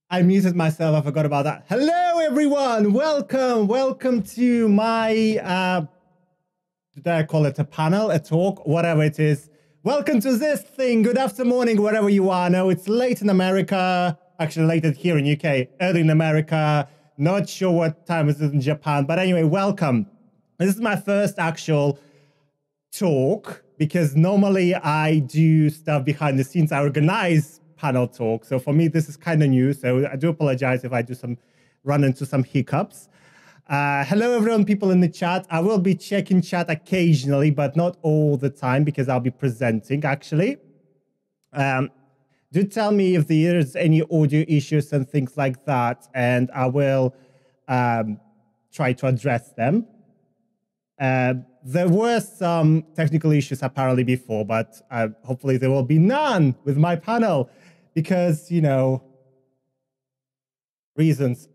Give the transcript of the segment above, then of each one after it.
I muted myself. I forgot about that. Hello, everyone. Welcome to my, did I call it a panel, a talk, whatever it is. Welcome to this thing. Good afternoon, wherever you are. No, it's late in America. Actually, late here in UK, early in America. Not sure what time it is in Japan. But anyway, welcome. This is my first actual talk because normally I do stuff behind the scenes. I organize panel talk. So for me, this is kind of new. So I do apologize if I do run into some hiccups. Hello, everyone, people in the chat. I will be checking chat occasionally, but not all the time because I'll be presenting, actually. Do tell me if there's any audio issues and things like that, and I will try to address them. There were some technical issues apparently before, but hopefully there will be none with my panel because, you know, reasons.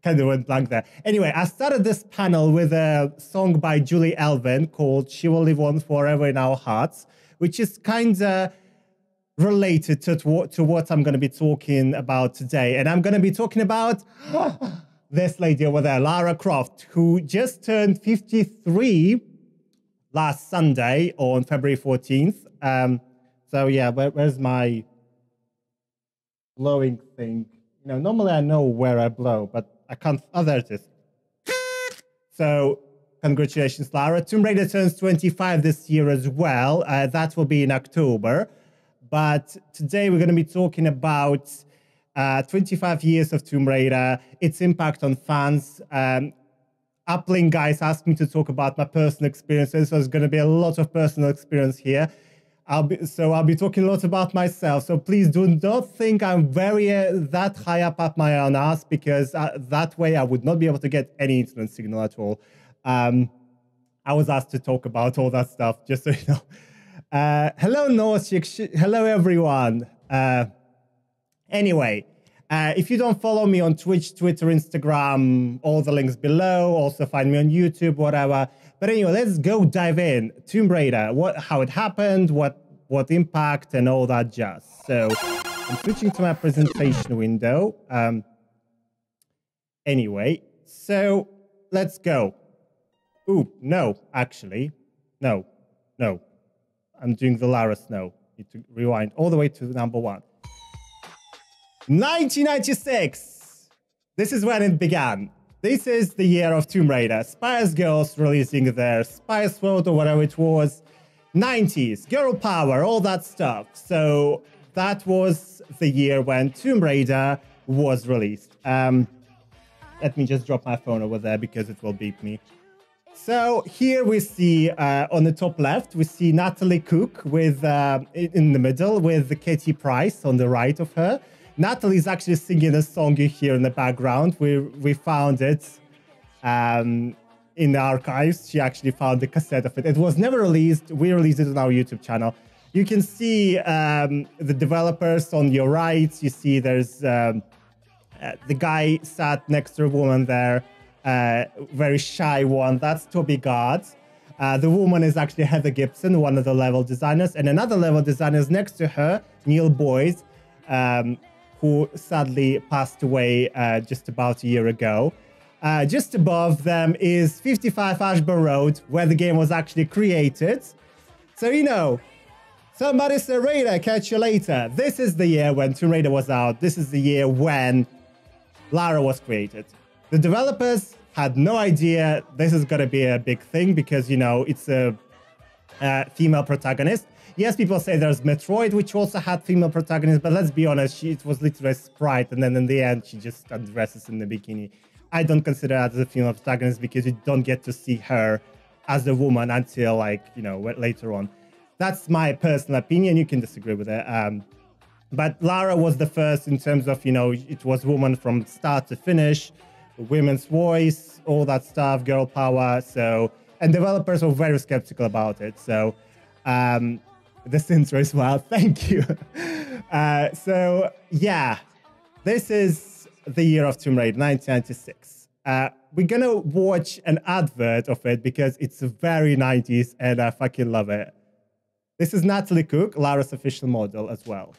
Kind of went blank there. Anyway, I started this panel with a song by Julie Elvin called She Will Live On Forever in Our Hearts, which is kind of related to what I'm going to be talking about today. And I'm going to be talking about this lady over there, Lara Croft, who just turned 53 last Sunday on February 14th. So yeah, where's my blowing thing? You know, normally I know where I blow, but I can't. Oh, there it is. So congratulations, Lara. Tomb Raider turns 25 this year as well. That will be in October. But today we're going to be talking about 25 years of Tomb Raider, its impact on fans. UPLINK guys asked me to talk about my personal experiences, so there's going to be a lot of personal experience here. I'll be talking a lot about myself. So please do not think I'm very that high up my own ass, because that way I would not be able to get any internet signal at all. I was asked to talk about all that stuff, just so you know. Hello, Norsik. Hello, everyone. Anyway, if you don't follow me on Twitch, Twitter, Instagram, all the links below. Also find me on YouTube, whatever. But anyway, let's go dive in. Tomb Raider, how it happened, what impact, and all that jazz. So I'm switching to my presentation window. Anyway, so let's go. Ooh, no, actually, no. I'm doing the Lara Snow. Need to rewind all the way to number 1. 1996. This is when it began. This is the year of Tomb Raider. Spice Girls releasing their Spice World or whatever it was. 90s, girl power, all that stuff. So that was the year when Tomb Raider was released. Let me just drop my phone over there because it will beep me. So here we see on the top left, we see Natalie Cook with in the middle with Katie Price on the right of her. Natalie's actually singing a song you hear in the background. We found it in the archives. She actually found the cassette of it. It was never released. We released it on our YouTube channel. You can see the developers on your right. You see there's the guy sat next to a woman there, very shy one. That's Toby Gard. The woman is actually Heather Gibson, one of the level designers. And another level designer is next to her, Neil Boyd, who sadly passed away just about a year ago. Just above them is 55 Ashburn Road, where the game was actually created. So, you know, somebody said, Raider, catch you later. This is the year when Tomb Raider was out. This is the year when Lara was created. The developers had no idea this is going to be a big thing because, you know, it's a female protagonist. Yes, people say there's Metroid, which also had female protagonists, but let's be honest, it was literally a sprite, and then in the end, she just undresses in the bikini. I don't consider that as a female protagonist because you don't get to see her as a woman until, like, you know, later on. That's my personal opinion. You can disagree with it. But Lara was the first in terms of, you know, it was woman from start to finish, women's voice, all that stuff, girl power. So, and developers were very skeptical about it. So, this intro as well. Thank you. So, yeah, this is the year of Tomb Raider, 1996. We're going to watch an advert of it because it's very 90s and I fucking love it. This is Natalie Cook, Lara's official model as well.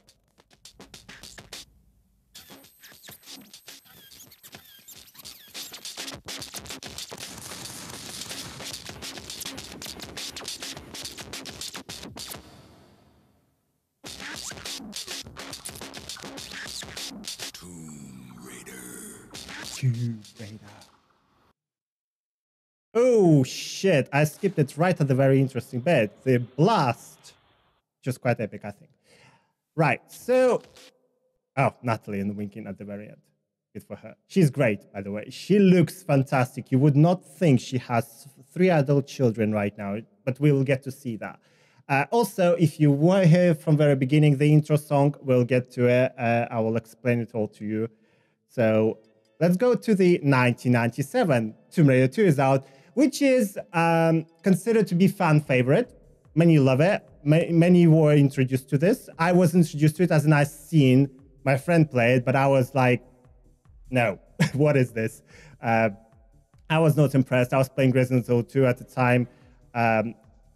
Tomb Raider. Oh shit, I skipped it right at the very interesting bit. The blast. Just quite epic, I think. Right, so... Oh, Natalie and winking at the very end. Good for her. She's great, by the way. She looks fantastic. You would not think she has 3 adult children right now, but we will get to see that. Also, if you were here from the very beginning, the intro song, we'll get to it. I will explain it all to you. So let's go to the 1997. Tomb Raider 2 is out, which is considered to be fan favorite. Many love it. Many were introduced to this. I was introduced to it as an I seen my friend play it, but I was like, no, what is this? I was not impressed. I was playing Resident Evil 2 at the time.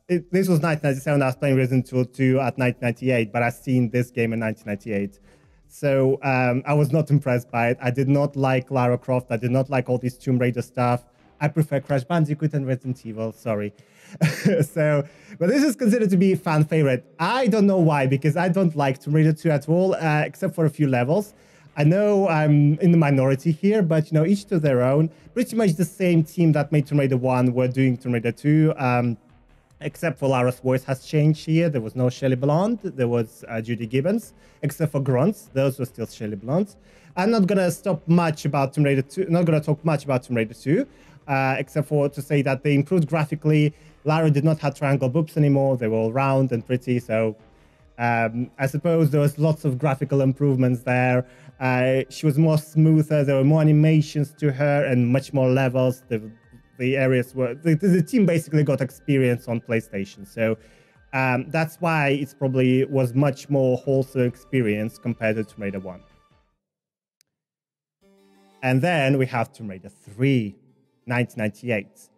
This was 1997. I was playing Resident Evil 2 at 1998, but I seen this game in 1998. So I was not impressed by it. I did not like Lara Croft. I did not like all this Tomb Raider stuff. I prefer Crash Bandicoot and Resident Evil. Sorry. But this is considered to be a fan favorite. I don't know why, because I don't like Tomb Raider 2 at all, except for a few levels. I know I'm in the minority here, but you know, each to their own. Pretty much the same team that made Tomb Raider 1 were doing Tomb Raider 2, except for Lara's voice has changed here. There was no Shelley Blonde, there was Judy Gibbons, except for grunts. Those were still Shelley Blondes. I'm not gonna talk much about Tomb Raider 2. Not gonna talk much about Tomb Raider 2, except for to say that they improved graphically. Lara did not have triangle boobs anymore. They were all round and pretty. So I suppose there was lots of graphical improvements there. She was more smoother. There were more animations to her and much more levels. The areas were the team basically got experience on PlayStation. So that's why it's probably was much more wholesome experience compared to Tomb Raider 1. And then we have Tomb Raider 3, 1998.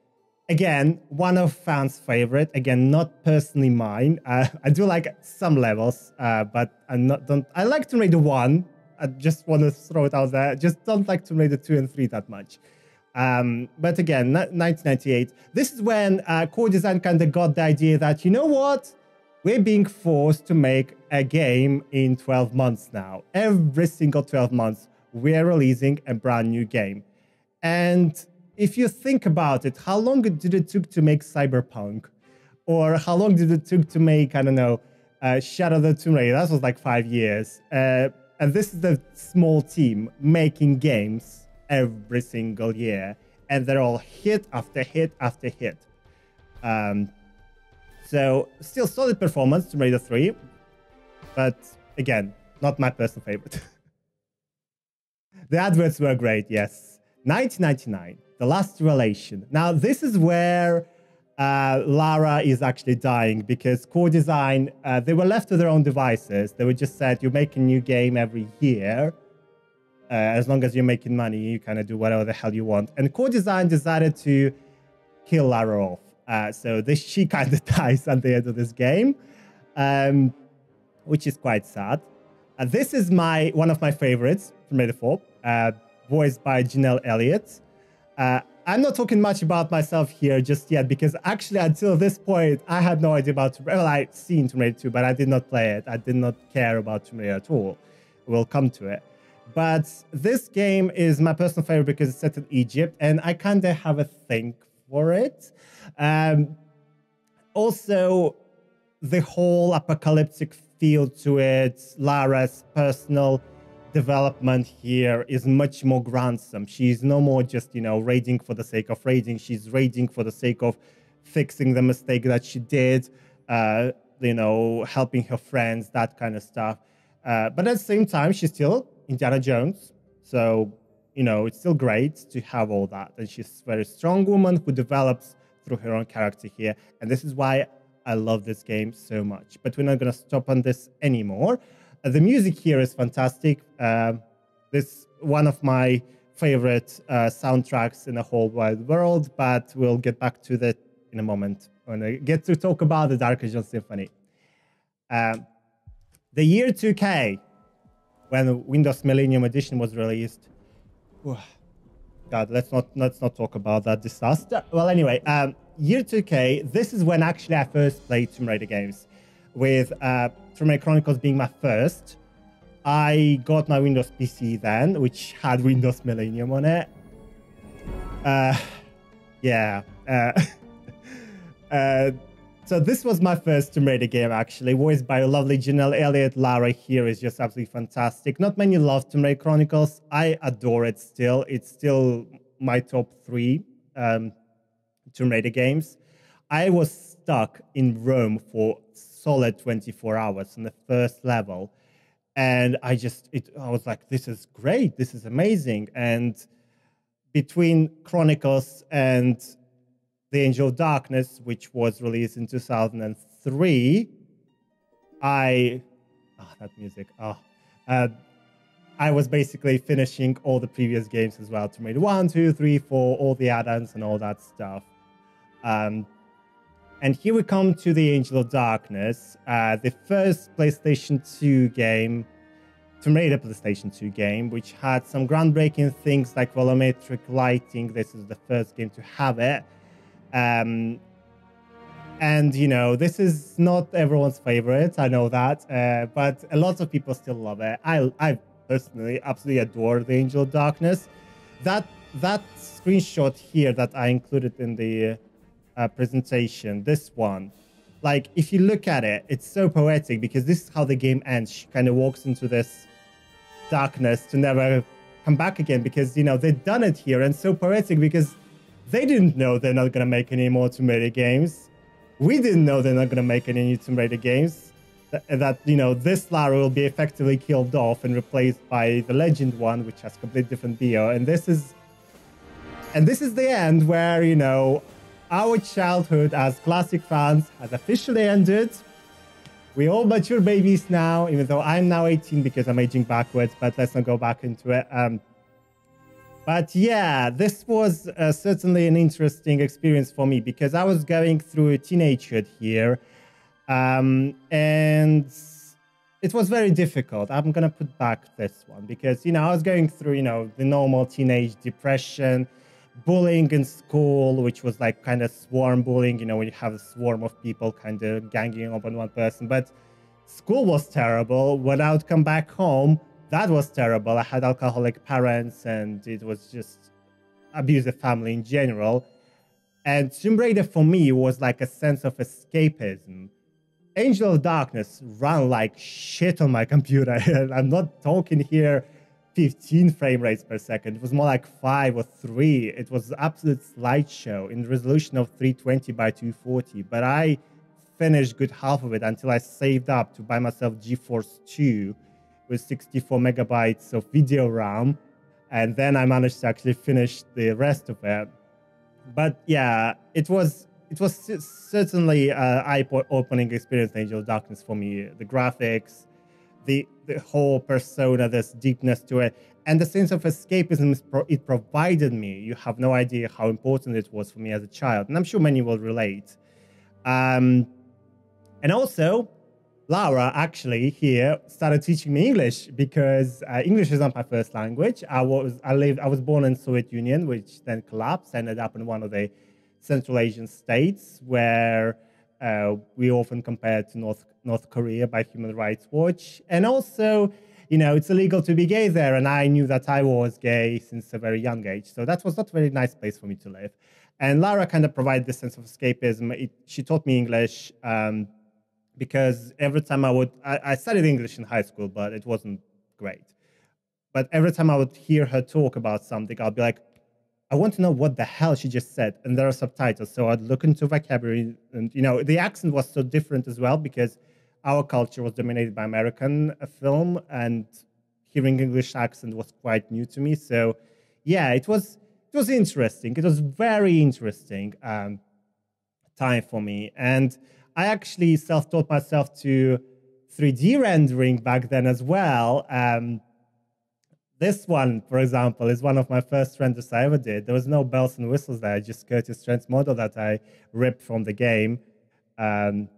Again, one of fans' favorite. Again, not personally mine. I do like some levels, but I like Tomb Raider 1. I just want to throw it out there. Just don't like Tomb Raider 2 and 3 that much. But again, 1998. This is when Core Design kind of got the idea that, you know what? We're being forced to make a game in 12 months now. Every single 12 months, we're releasing a brand new game. And if you think about it, how long did it took to make Cyberpunk? Or how long did it took to make, I don't know, Shadow of the Tomb Raider? That was like 5 years. And this is the small team making games every single year. And they're all hit after hit after hit. So still solid performance, Tomb Raider 3. But again, not my personal favorite. The adverts were great, yes. 1999. The Last Relation. Now, this is where Lara is actually dying because Core Design, they were left to their own devices. They were just said, you make a new game every year. As long as you're making money, you kind of do whatever the hell you want. And Core Design decided to kill Lara off. So she kind of dies at the end of this game, which is quite sad. This is one of my favorites from Raider 4, voiced by Janelle Elliott. I'm not talking much about myself here just yet because actually until this point I had no idea about Tomb Raider. Well, I'd seen Tomb Raider 2, but I did not play it. I did not care about Tomb Raider at all. We'll come to it. But this game is my personal favorite because it's set in Egypt and I kind of have a thing for it. Also, the whole apocalyptic feel to it, Lara's personal development here is much more gruesome. She's no more just, you know, raiding for the sake of raiding. She's raiding for the sake of fixing the mistake that she did, you know, helping her friends, that kind of stuff. But at the same time, she's still Indiana Jones. So, you know, it's still great to have all that. And she's a very strong woman who develops through her own character here. And this is why I love this game so much. But we're not going to stop on this anymore. The music here is fantastic. This is one of my favorite soundtracks in the whole wide world, but we'll get back to that in a moment when I get to talk about the Dark Angel Symphony. The year 2K, when Windows Millennium Edition was released. God, let's not talk about that disaster. Well, anyway, year 2K, this is when actually I first played Tomb Raider games, with Tomb Raider Chronicles being my first. I got my Windows PC then, which had Windows Millennium on it. Yeah. So this was my first Tomb Raider game, actually, voiced by a lovely Janelle Elliott. Lara here is just absolutely fantastic. Not many love Tomb Raider Chronicles. I adore it still. It's still my top 3 Tomb Raider games. I was stuck in Rome for solid 24 hours on the first level. And I was like, this is great. This is amazing. And between Chronicles and The Angel of Darkness, which was released in 2003, that music. I was basically finishing all the previous games as well. Tomb Raider 1, 2, 3, 4, all the add-ons and all that stuff. And here we come to The Angel of Darkness, the first PlayStation 2 game, Tomb Raider PlayStation 2 game, which had some groundbreaking things like volumetric lighting. This is the first game to have it. And, you know, this is not everyone's favorite, I know that, but a lot of people still love it. I personally absolutely adore The Angel of Darkness. That screenshot here that I included in the presentation, this one, like, if you look at it, it's so poetic because this is how the game ends. She kind of walks into this darkness to never come back again because, you know, they've done it here, and so poetic because they didn't know they're not going to make any more Tomb Raider games. We didn't know they're not going to make any new Tomb Raider games. That, you know, this Lara will be effectively killed off and replaced by the Legend one, which has completely different bio. And this is the end where, you know, our childhood as classic fans has officially ended. We're all mature babies now, even though I'm now 18 because I'm aging backwards, but let's not go back into it. But yeah, this was certainly an interesting experience for me because I was going through a teenagehood here. And it was very difficult. I'm going to put back this one because, you know, I was going through, you know, the normal teenage depression, bullying in school, which was like kind of swarm bullying, you know, when you have a swarm of people kind of ganging up on one person. But school was terrible. When I would come back home, that was terrible. I had alcoholic parents and it was just abusive family in general. And Tomb Raider for me was like a sense of escapism. Angel of Darkness ran like shit on my computer. I'm not talking here 15 frame rates per second. It was more like 5 or 3. It was an absolute slideshow in the resolution of 320 by 240. But I finished good half of it until I saved up to buy myself GeForce 2 with 64 megabytes of video RAM. And then I managed to actually finish the rest of it. But yeah, it was certainly an eye-opening experience, Angel of Darkness, for me. The graphics, the whole persona, this deepness to it, and the sense of escapism it provided me. You have no idea how important it was for me as a child, and I'm sure many will relate. And also, Lara actually here started teaching me English because English is not my first language. I was born in Soviet Union, which then collapsed. Ended up in one of the Central Asian states where we often compare to North Korea by Human Rights Watch. And also, you know, it's illegal to be gay there. And I knew that I was gay since a very young age. So that was not a very nice place for me to live. And Lara kind of provided this sense of escapism. She taught me English because every time I studied English in high school, but it wasn't great. But every time I would hear her talk about something, I'll be like, I want to know what the hell she just said. And there are subtitles. So I'd look into vocabulary. And, you know, the accent was so different as well because our culture was dominated by American film. And hearing English accent was quite new to me. So, yeah, it was interesting. It was very interesting time for me. And I actually self-taught myself to 3D rendering back then as well. This one, for example, is one of my first renders I ever did. There was no bells and whistles there, just Curtis Trent's model that I ripped from the game. And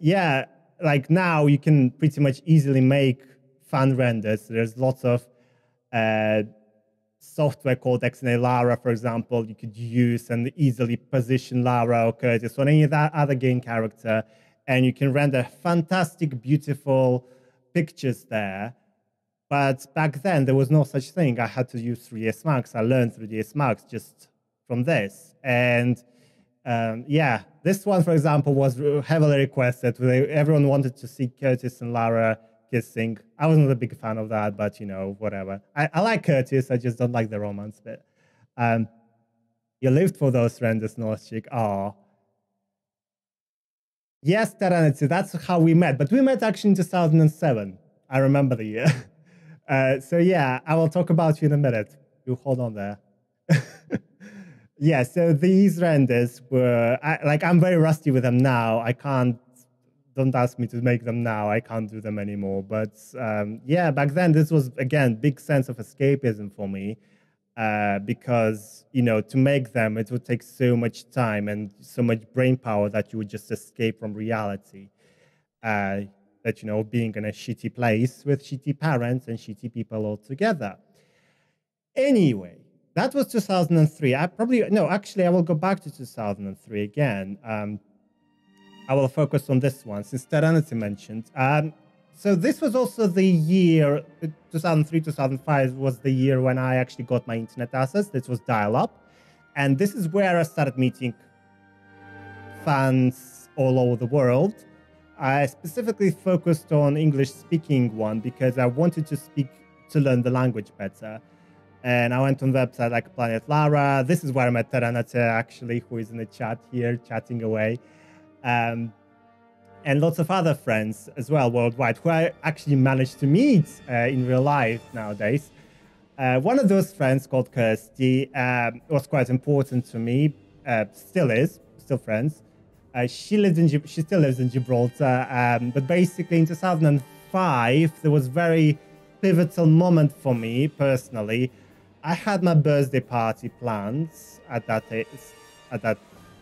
yeah, like now you can pretty much easily make fun renders. There's lots of software called XNA Lara, for example, you could use and easily position Lara or Curtis or any of that other game character. And you can render fantastic, beautiful pictures there. But back then, there was no such thing. I had to use 3ds Max. I learned 3ds Max just from this. And yeah, this one, for example, was heavily requested. Everyone wanted to see Curtis and Lara kissing. I wasn't a big fan of that, but, you know, whatever. I like Curtis. I just don't like the romance bit. You lived for those renders, North Chick. Oh. Yes, Taranitsu, that's how we met. But we met actually in 2007. I remember the year. So yeah, I will talk about you in a minute. You hold on there. Yeah, so these renders were, I'm very rusty with them now. Don't ask me to make them now. I can't do them anymore. But yeah, back then, this was, again, big sense of escapism for me. Because, you know, to make them, it would take so much time and so much brain power that you would just escape from reality. That, you know, being in a shitty place with shitty parents and shitty people all together. Anyway, that was 2003. I will go back to 2003 again. I will focus on this one, since Taranitsu mentioned. So this was also the year, 2003, 2005 was the year when I actually got my internet access. This was dial-up. And this is where I started meeting fans all over the world. I specifically focused on English-speaking one because I wanted to learn the language better. And I went on website like Planet Lara. This is where I met Taranitsu, actually, who is in the chat here, chatting away. And lots of other friends as well worldwide who I actually managed to meet in real life nowadays. One of those friends called Kirsty was quite important to me, still friends. She still lives in Gibraltar, but basically in 2005, there was a very pivotal moment for me personally. I had my birthday party plans at that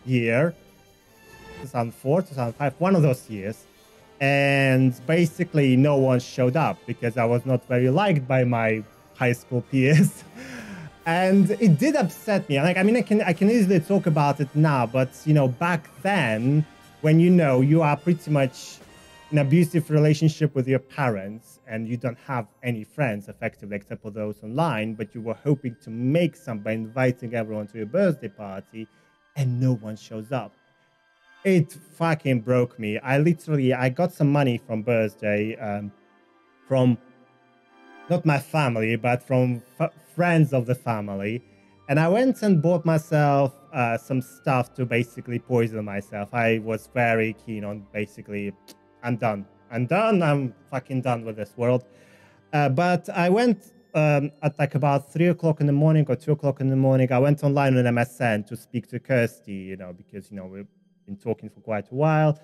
year. 2004, 2005, one of those years. And basically no one showed up because I was not very liked by my high school peers. And it did upset me. Like, I mean, I can easily talk about it now, but, you know, back then, when you know you are pretty much in an abusive relationship with your parents and you don't have any friends effectively except for those online, but you were hoping to make some by inviting everyone to your birthday party and no one shows up. It fucking broke me. I got some money from birthday, from not my family, but from friends of the family. And I went and bought myself some stuff to basically poison myself. I was very keen on basically, I'm done. I'm fucking done with this world. But I went at like about 3 o'clock in the morning or 2 o'clock in the morning. I went online on MSN to speak to Kirsty, you know, because, you know, we've been talking for quite a while.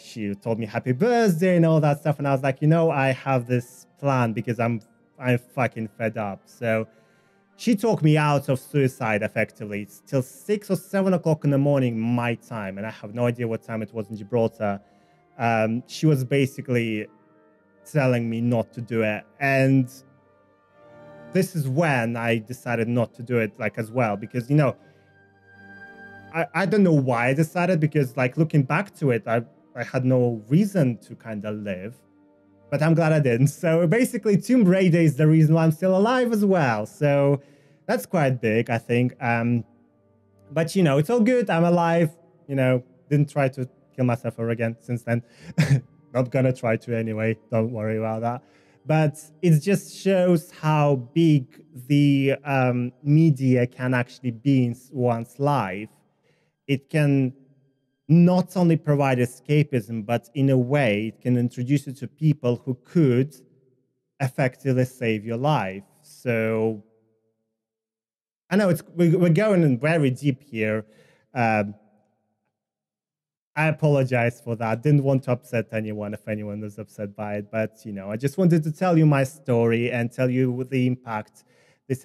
She told me happy birthday and all that stuff. And I was like, you know, I have this plan because I'm fucking fed up. So she talked me out of suicide effectively. It's till 6 or 7 o'clock in the morning, my time. And I have no idea what time it was in Gibraltar. She was basically telling me not to do it. And this is when I decided not to do it, like, as well. Because, you know, I don't know why I decided, because, like, looking back to it, I had no reason to kind of live. But I'm glad I didn't. So basically, Tomb Raider is the reason why I'm still alive as well. So that's quite big, I think. But, you know, it's all good. I'm alive. You know, didn't try to kill myself over again since then. Not gonna try to anyway. Don't worry about that. But it just shows how big the media can actually be in one's life. It can not only provide escapism, but in a way, it can introduce you to people who could effectively save your life. So I know we're going in very deep here. I apologize for that. Didn't want to upset anyone if anyone was upset by it. But, you know, I just wanted to tell you my story and tell you the impact this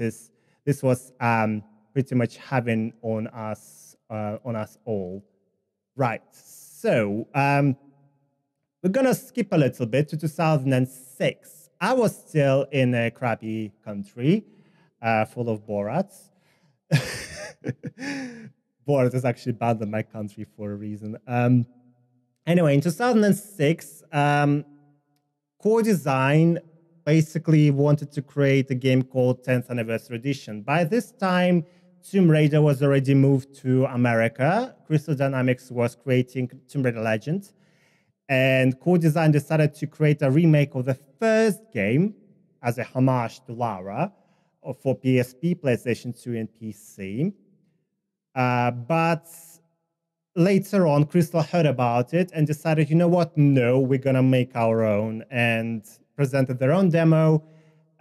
was pretty much having on us all. Right. So we're going to skip a little bit to 2006. I was still in a crappy country full of Borats. Borat is actually banned in my country for a reason. Anyway, in 2006, Core Design basically wanted to create a game called 10th Anniversary Edition. By this time, Tomb Raider was already moved to America. Crystal Dynamics was creating Tomb Raider Legends. And Core Design decided to create a remake of the first game as a homage to Lara for PSP, PlayStation 2, and PC. But later on, Crystal heard about it and decided, you know what? No, we're going to make our own, and presented their own demo.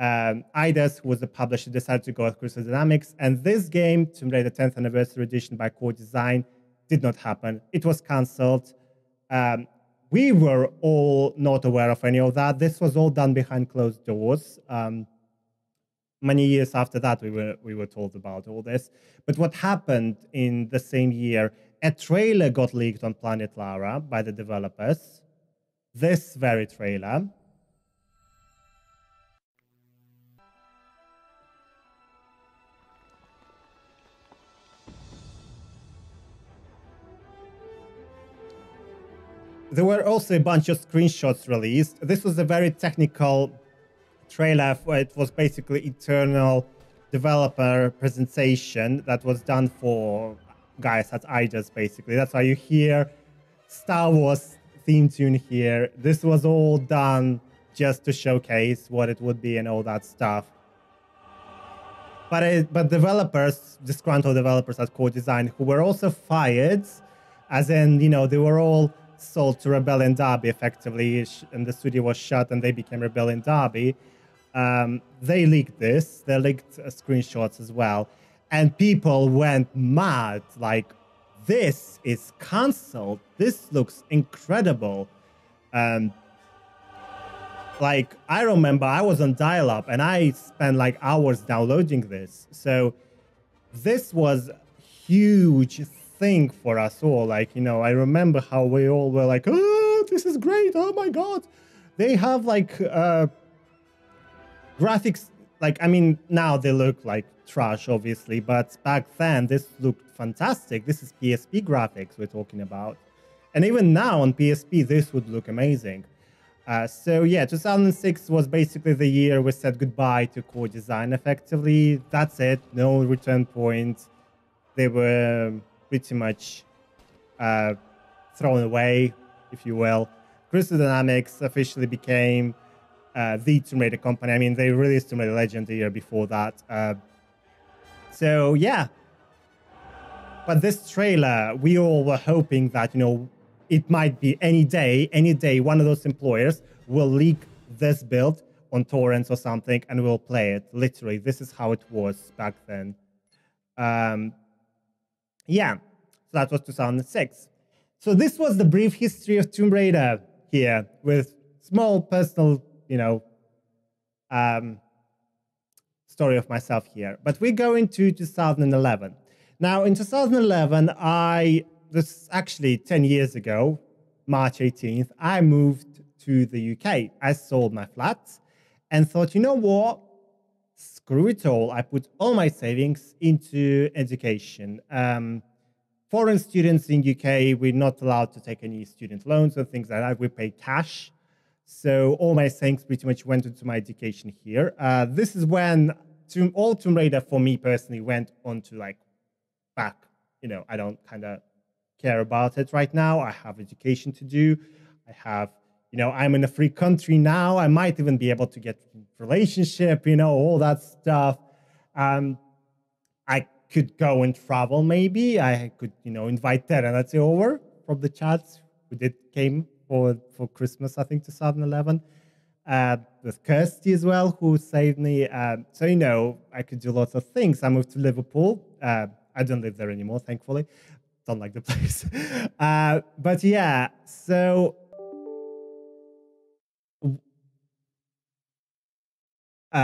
Eidos, who was the publisher, decided to go with Crystal Dynamics. And this game, Tomb Raider 10th Anniversary Edition by Core Design, did not happen. It was cancelled. We were all not aware of any of that. This was all done behind closed doors. Many years after that, we were told about all this. But what happened in the same year, a trailer got leaked on Planet Lara by the developers. This very trailer. There were also a bunch of screenshots released. This was a very technical trailer. It was basically internal developer presentation that was done for guys at Eidos, basically. That's why you hear Star Wars theme tune here. This was all done just to showcase what it would be and all that stuff. But developers, disgruntled developers at Core Design, who were also fired, as in, you know, they were all sold to Rebellion Derby effectively, and the studio was shut and they became Rebellion Derby. They leaked this. They leaked screenshots as well. And people went mad. Like, this is cancelled. This looks incredible. Like, I remember I was on dial-up and I spent like hours downloading this. So this was huge thing for us all. Like, you know, I remember how we all were like, oh, this is great. Oh my God. They have like graphics. Like, I mean, now they look like trash, obviously, but back then this looked fantastic. This is PSP graphics we're talking about. And even now on PSP, this would look amazing. So yeah, 2006 was basically the year we said goodbye to Core Design effectively. That's it. No return point. They were pretty much thrown away, if you will. Crystal Dynamics officially became the Tomb Raider company. I mean, they released Tomb Raider Legend the year before that. So yeah. But this trailer, we all were hoping that, you know, it might be any day, one of those employers will leak this build on torrents or something and we'll play it. Literally, this is how it was back then. Yeah, so that was 2006. So this was the brief history of Tomb Raider here with small personal, you know, story of myself here. But we go into 2011. Now, in 2011, this is actually 10 years ago, March 18th, I moved to the UK. I sold my flat and thought, you know what? Screw it all. I put all my savings into education. Foreign students in UK, we're not allowed to take any student loans or things like that. We pay cash. So all my savings pretty much went into my education here. This is when all Tomb Raider for me personally went on to like back. You know, I don't kind of care about it right now. I have education to do. I have, you know, I'm in a free country now. I might even be able to get relationship, you know, all that stuff. I could go and travel maybe. I could, you know, invite Terence over from the chat who came for Christmas, I think, 2011. With Kirsty as well, who saved me. So, you know, I could do lots of things. I moved to Liverpool. I don't live there anymore, thankfully. Don't like the place. But yeah, so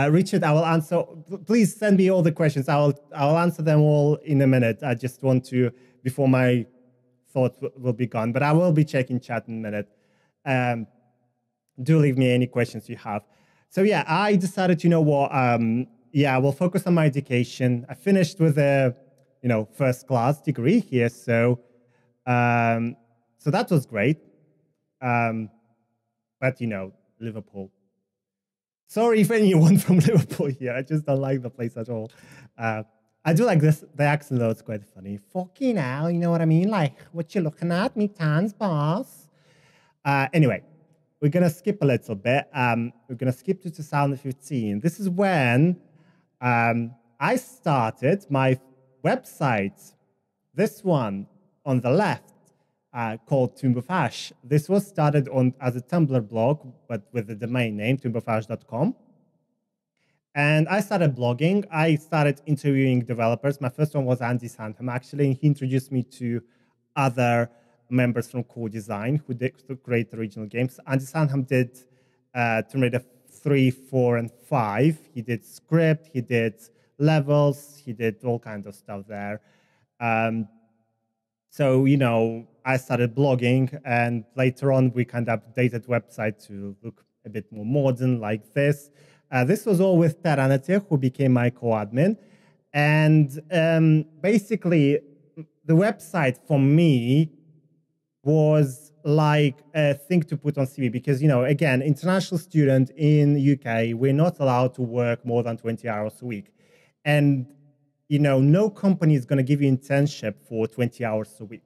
Richard, I will answer. Please send me all the questions. I'll answer them all in a minute. I just want to, before my thoughts will be gone, but I will be checking chat in a minute. Do leave me any questions you have. So yeah, I decided, you know what? Yeah, I will focus on my education. I finished with a, you know, first class degree here. So that was great. But, you know, Liverpool. Sorry if anyone from Liverpool here. I just don't like the place at all. I do like this. The accent though, it's quite funny. Fucking hell, you know what I mean? Like, what you looking at? Me tans, boss. Anyway, we're gonna skip a little bit. We're gonna skip to 2015. This is when I started my website. This one on the left. Called Tomb of Ash. This was started as a Tumblr blog, but with the domain name, tombofash.com. And I started blogging. I started interviewing developers. My first one was Andy Sandham, actually, and he introduced me to other members from Core Design who did create original games. Andy Sandham did Tomb Raider 3, 4, and 5. He did script, he did levels, he did all kinds of stuff there. So, you know, I started blogging, and later on, we kind of updated website to look a bit more modern like this. This was all with Taranate, who became my co-admin. And basically, the website for me was like a thing to put on CV because, you know, again, international student in UK, we're not allowed to work more than 20 hours a week. And you know, no company is going to give you internship for 20 hours a week.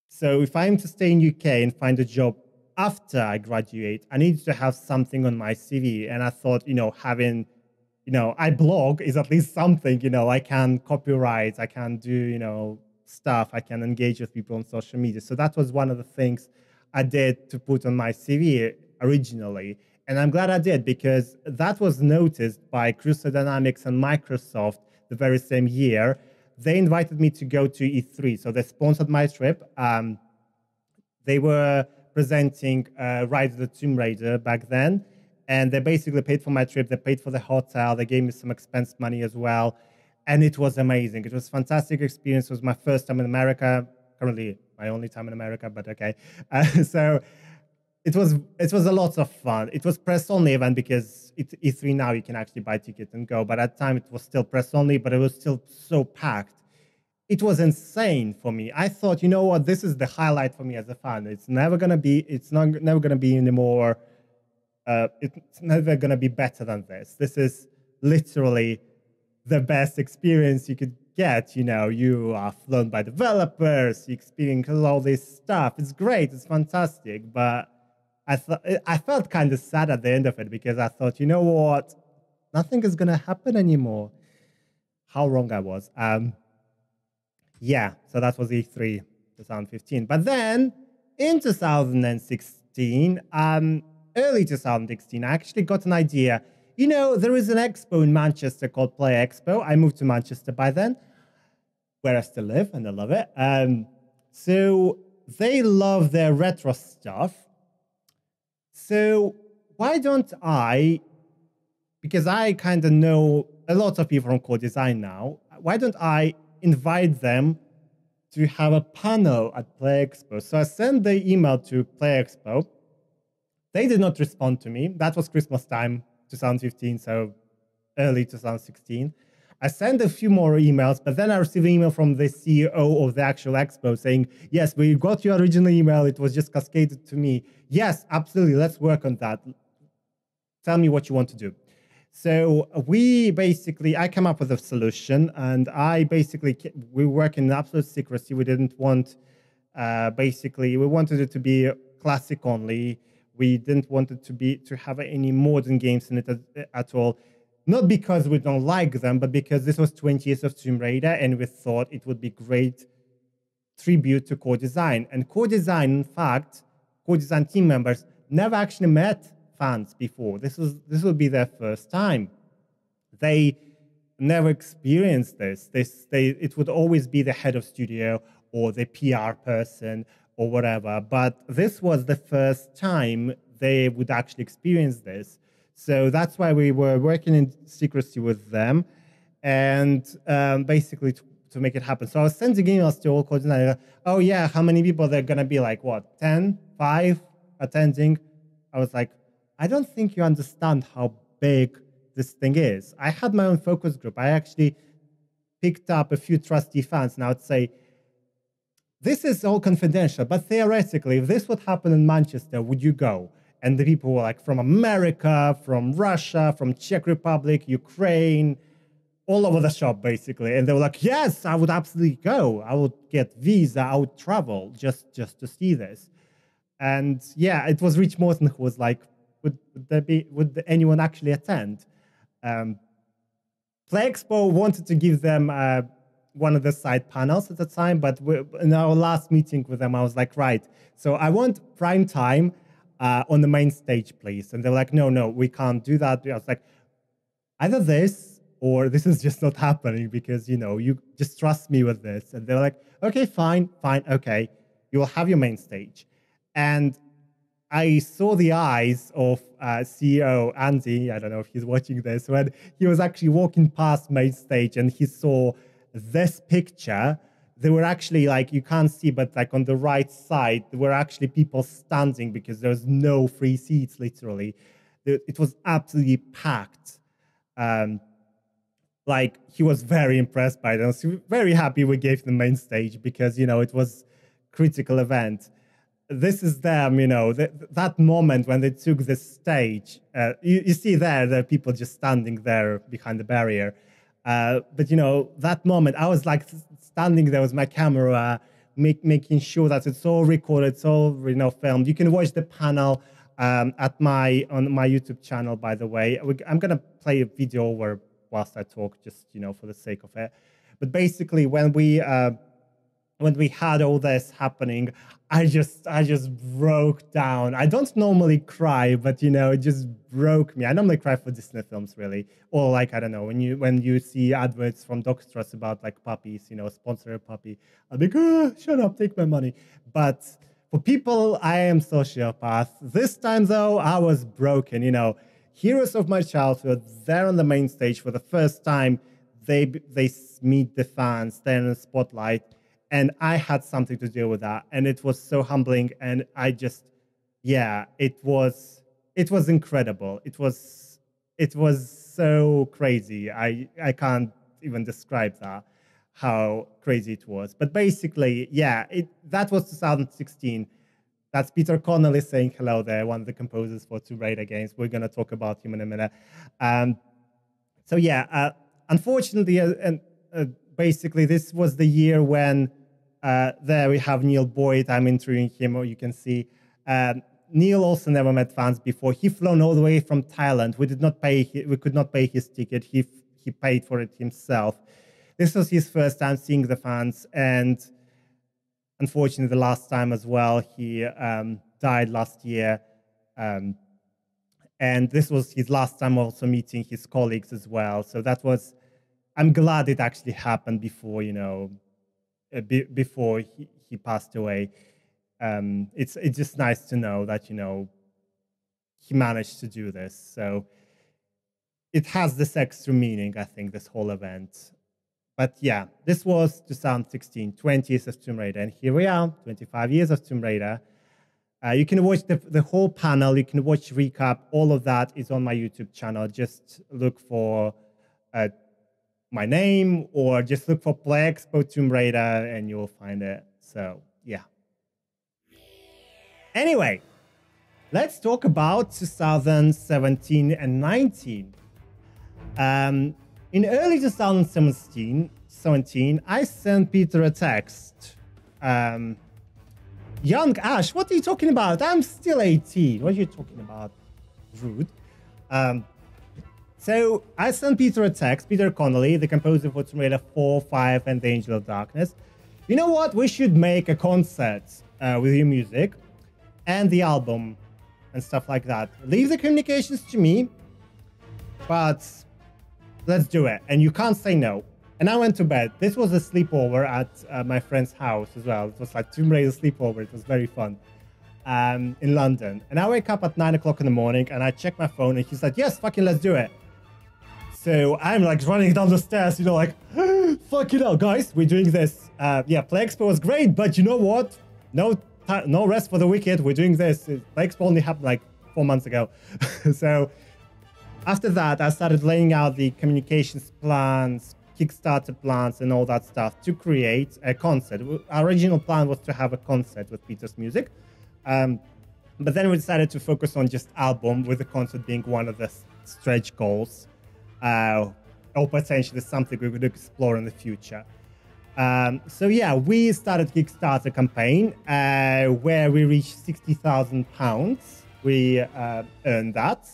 So if I'm to stay in UK and find a job after I graduate, I need to have something on my CV. And I thought, you know, having, you know, I blog is at least something, you know, I can copyright, I can do, you know, stuff, I can engage with people on social media. So that was one of the things I did to put on my CV originally. And I'm glad I did because that was noticed by Crusoe Dynamics and Microsoft the very same year. They invited me to go to E3. So they sponsored my trip. They were presenting Rise of the Tomb Raider back then. And they basically paid for my trip. They paid for the hotel. They gave me some expense money as well. And it was amazing. It was a fantastic experience. It was my first time in America. Currently, my only time in America, but okay. So it was a lot of fun. It was press-only event because it's E3 now, you can actually buy tickets and go. But at the time, it was still press-only, but it was still so packed. It was insane for me. I thought, you know what, this is the highlight for me as a fan. It's never gonna be anymore. It's never gonna be better than this. This is literally the best experience you could get. You know, you are flown by developers, you experience all this stuff. It's great, it's fantastic, but I felt kind of sad at the end of it because I thought, you know what, nothing is gonna happen anymore. How wrong I was. Yeah, so that was E3 2015. But then in 2016, early 2016, I actually got an idea. You know, there is an expo in Manchester called Play Expo. I moved to Manchester by then, where I still live, and I love it. So they love their retro stuff. So why don't I, because I kind of know a lot of people from core design now, why don't I invite them to have a panel at Play Expo? So I sent the email to Play Expo. They did not respond to me. That was Christmas time, 2015, so early 2016. I sent a few more emails, but then I received an email from the CEO of the actual expo saying, yes, we got your original email. It was just cascaded to me. Yes, absolutely. Let's work on that. Tell me what you want to do. So I came up with a solution, and we work in absolute secrecy. We didn't want, we wanted it to be classic only. We didn't want it to have any modern games in it at all. Not because we don't like them, but because this was 20 years of Tomb Raider, and we thought it would be great tribute to core design. And core design, in fact, core design team members never actually met fans before. This would be their first time. They never experienced this. It would always be the head of studio or the PR person or whatever. But this was the first time they would actually experience this. So that's why we were working in secrecy with them, and basically to make it happen. So I was sending emails to all coordinators. Oh yeah, how many people? They're gonna be like what, 10, 5 attending? I was like, I don't think you understand how big this thing is. I had my own focus group. I actually picked up a few trusty fans, and I would say, this is all confidential, but theoretically, if this would happen in Manchester, would you go? And the people were like from America, from Russia, from Czech Republic, Ukraine, all over the shop, basically. And they were like, yes, I would absolutely go. I would get visa. I would travel just to see this. And yeah, it was Rich Morton who was like, would anyone actually attend? Play Expo wanted to give them one of the side panels at the time, but in our last meeting with them, I was like, right, so I want prime time on the main stage, please. And they were like, no, we can't do that. I was like, either this or this is just not happening because, you just trust me with this. And they're like, okay, fine, okay, you will have your main stage. And I saw the eyes of CEO Andy, I don't know if he's watching this, when he was actually walking past main stage and he saw this picture. There were actually, like, you can't see, but like on the right side, there were actually people standing because there was no free seats, literally. It was absolutely packed. Like, he was very impressed by it. I was very happy we gave the main stage because, it was a critical event. This is them, that moment when they took the stage. You see there are people just standing there behind the barrier. But, that moment, I was like standing there with my camera, making sure that it's all recorded, it's all, filmed. You can watch the panel on my YouTube channel, by the way. I'm going to play a video over whilst I talk, just, for the sake of it. But basically, when we had all this happening, I just broke down. I don't normally cry, but it just broke me. I normally cry for Disney films, really, or like, I don't know, when you see adverts from doctors about like puppies, sponsor a puppy, I'll be like, oh, shut up, take my money. But for people, I am sociopath. This time though, I was broken. Heroes of my childhood, they're on the main stage for the first time. They meet the fans, they're in the spotlight. And I had something to do with that. And it was so humbling. And I just, it was incredible. It was so crazy. I can't even describe that, how crazy it was. But basically, that was 2016. That's Peter Connolly saying hello there, one of the composers for Tomb Raider games. We're going to talk about him in a minute. Unfortunately, basically, this was the year when there we have Neil Boyd. I'm interviewing him, or you can see. Neil also never met fans before. He flown all the way from Thailand. We could not pay his ticket. He paid for it himself. This was his first time seeing the fans, and unfortunately, the last time as well. He died last year, and this was his last time also meeting his colleagues as well. So that was. I'm glad it actually happened before, before he passed away. It's just nice to know that, he managed to do this. So it has this extra meaning, I think, this whole event. But yeah, this was 2016, 20 years of Tomb Raider. And here we are, 25 years of Tomb Raider. You can watch the whole panel. You can watch recap. All of that is on my YouTube channel. Just look for my name, or just look for Play Expo Tomb Raider and you'll find it. So, yeah. Anyway, let's talk about 2017 and 19. In early 2017, I sent Peter a text. Young Ash, what are you talking about? I'm still 18. What are you talking about? Rude. So I sent Peter a text, Peter Connolly, the composer for Tomb Raider 4, 5, and The Angel of Darkness. You know what? We should make a concert with your music and the album and stuff like that. Leave the communications to me, but let's do it. And you can't say no. And I went to bed. This was a sleepover at my friend's house as well. It was like Tomb Raider sleepover. It was very fun. In London. And I wake up at 9 o'clock in the morning and I check my phone and he's like, yes, fucking let's do it. So I'm like running down the stairs, like, fuck it hell, guys, we're doing this. Play Expo was great, but you know what? No rest for the wicked. We're doing this. Play Expo only happened like 4 months ago. So after that, I started laying out the communications plans, Kickstarter plans, and all that stuff to create a concert. Our original plan was to have a concert with Peter's music. But then we decided to focus on just album, with the concert being one of the stretch goals, or potentially something we would explore in the future. So yeah, we started Kickstarter campaign where we reached £60,000. We earned that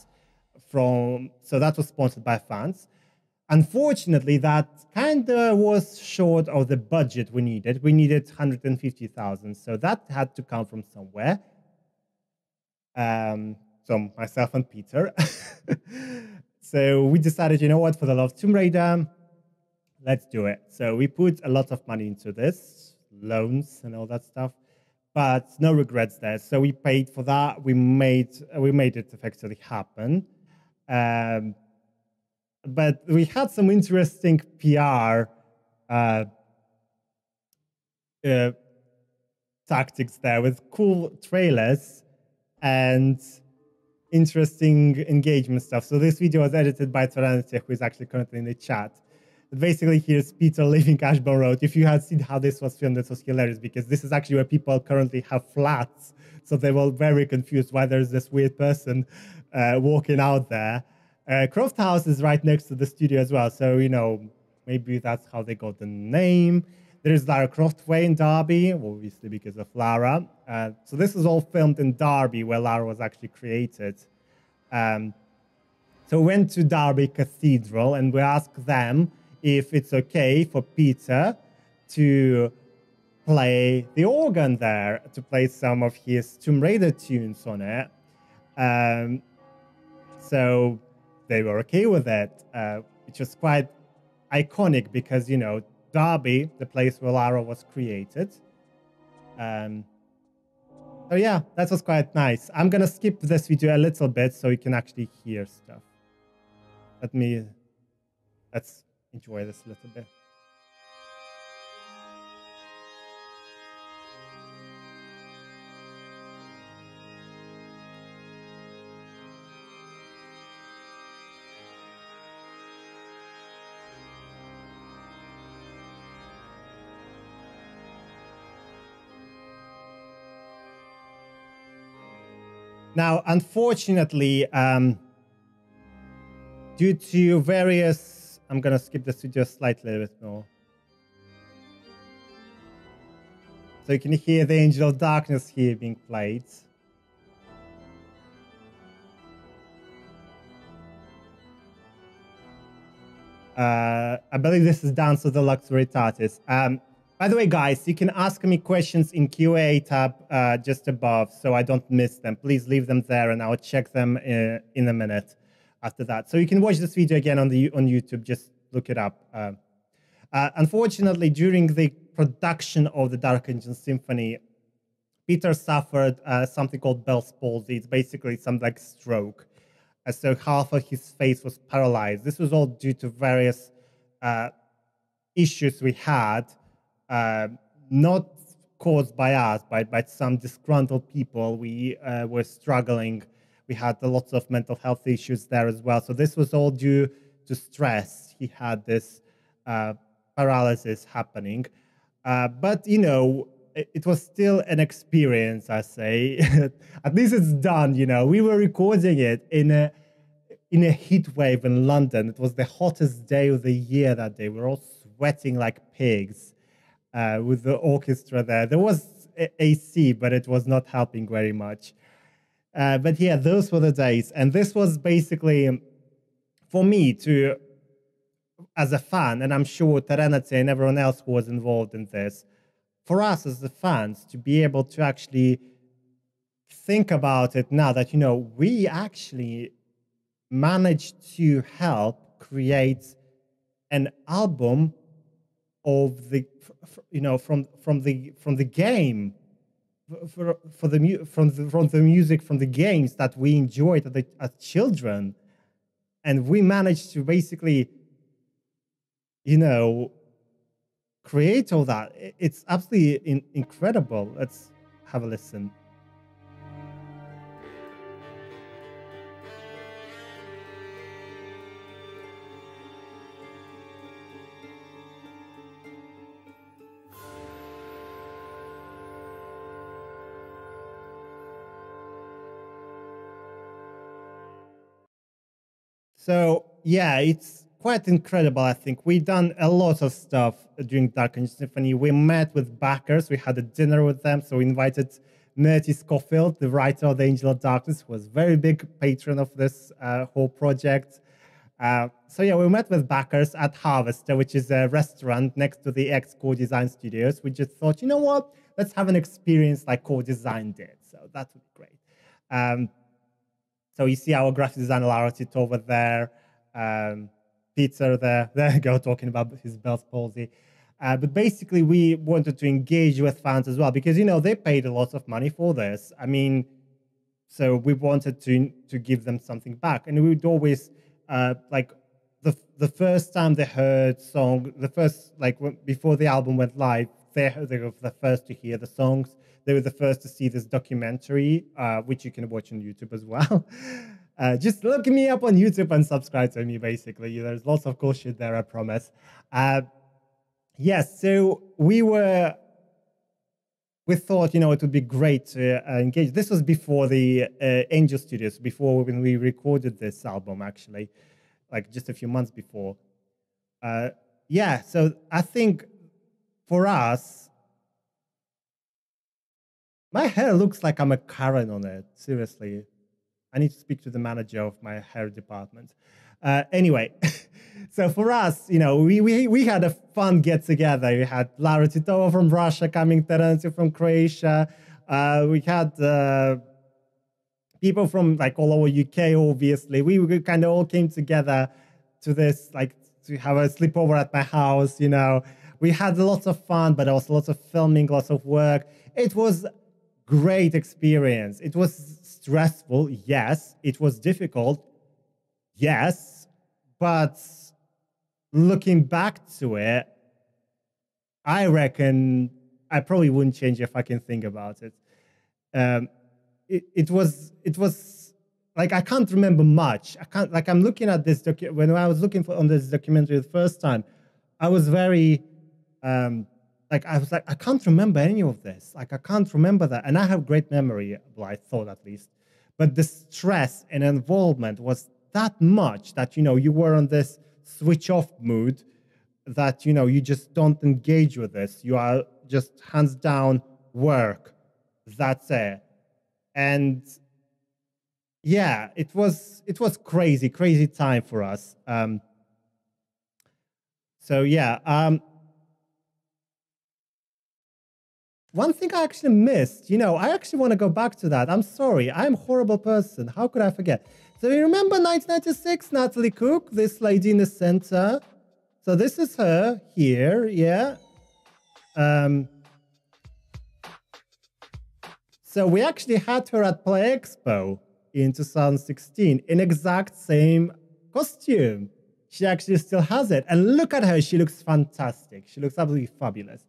so that was sponsored by fans. Unfortunately, that kind of was short of the budget we needed. We needed 150,000, so that had to come from somewhere. So myself and Peter. So we decided, you know what, for the love of Tomb Raider, let's do it. So we put a lot of money into this, loans and all that stuff, but no regrets there. So we paid for that. We made it effectively happen. But we had some interesting PR tactics there with cool trailers and interesting engagement stuff. So this video was edited by Serenity, who is actually currently in the chat. Basically, here's Peter leaving Ashburn Road. If you had seen how this was filmed, it was hilarious, because this is actually where people currently have flats. So they were very confused why there's this weird person walking out there. Croft House is right next to the studio as well. So, you know, maybe that's how they got the name. There's Lara Croft Way in Derby, obviously because of Lara. So this is all filmed in Derby, where Lara was actually created. So we went to Derby Cathedral and we asked them if it's okay for Peter to play the organ there, to play some of his Tomb Raider tunes on it. So they were okay with it, which was quite iconic because, you know, Derby, the place where Lara was created. So yeah, that was quite nice. I'm gonna skip this video a little bit so you can actually hear stuff. Let's enjoy this a little bit. Now, unfortunately, due to various, I'm going to skip this video slightly a bit more. So you can hear the Angel of Darkness here being played. I believe this is Dance of the Luxury Artist. By the way, guys, you can ask me questions in QA tab just above, so I don't miss them. Please leave them there, and I'll check them in a minute after that. So you can watch this video again on YouTube. Just look it up. Unfortunately, during the production of the Dark Angel Symphony, Peter suffered something called Bell's palsy. It's basically some like stroke. So half of his face was paralyzed. This was all due to various issues we had. Not caused by us, by some disgruntled people. We were struggling. We had lots of mental health issues there as well. So this was all due to stress. He had this paralysis happening. But, you know, it was still an experience, I say. At least it's done, you know. We were recording it in a heat wave in London. It was the hottest day of the year that day. We were all sweating like pigs. With the orchestra there. There was AC, but it was not helping very much. But yeah, those were the days. And this was basically, for me, as a fan, and I'm sure Terenate and everyone else who was involved in this, for us as the fans, to be able to actually think about it now that, you know, we actually managed to help create an album of the, you know, from the game, from the music from the games that we enjoyed as children, and we managed to basically, you know, create all that. It's absolutely incredible. Let's have a listen. So yeah, it's quite incredible. I think we done a lot of stuff during Dark Angel Symphony. We met with backers. We had a dinner with them. So we invited Nerty Scofield, the writer of the Angel of Darkness, who was a very big patron of this whole project. So yeah, we met with backers at Harvester, which is a restaurant next to the ex-Core Design Studios. We just thought, you know what? Let's have an experience like Core Design did. So that would be great. So you see our graphic designer Lara over there. Peter there you go, talking about his Bell's palsy. But basically, we wanted to engage with fans as well because, you know, they paid a lot of money for this. I mean, so we wanted to give them something back. And we would always, like, the first time they heard song, before the album went live, they were the first to hear the songs. They were the first to see this documentary, which you can watch on YouTube as well. Just look me up on YouTube and subscribe to me, basically. There's lots of cool shit there, I promise. Yes, so we thought, you know, it would be great to engage. This was before the Angel Studios, before when we recorded this album, actually, like just a few months before. Yeah, so I think for us, my hair looks like I'm a Karen on it, seriously. I need to speak to the manager of my hair department. Anyway, so for us, you know, we had a fun get together. We had Lara Titova from Russia coming, Terence from Croatia. We had people from like all over UK, obviously. We kind of all came together to this, like to have a sleepover at my house, you know. We had lots of fun, but also lots of filming, lots of work. It was great experience. It was stressful, yes. It was difficult, yes. But looking back to it, I reckon I probably wouldn't change a fucking thing about it. It was like, I can't remember much. I'm looking at this when I was looking on this documentary the first time, I was very I can't remember any of this. Like, I can't remember that. And I have great memory, well, I thought at least. But the stress and involvement was that much that, you know, you were on this switch off mood that, you know, you just don't engage with this. You are just hands down work. That's it. And yeah, it was crazy time for us. So yeah, one thing I actually missed, you know, I actually want to go back to that. I'm sorry, I'm a horrible person. How could I forget? So you remember 1996, Natalie Cook, this lady in the center. So this is her here, yeah. So we actually had her at Play Expo in 2016 in exact same costume. She actually still has it. And look at her, she looks fantastic. She looks absolutely fabulous.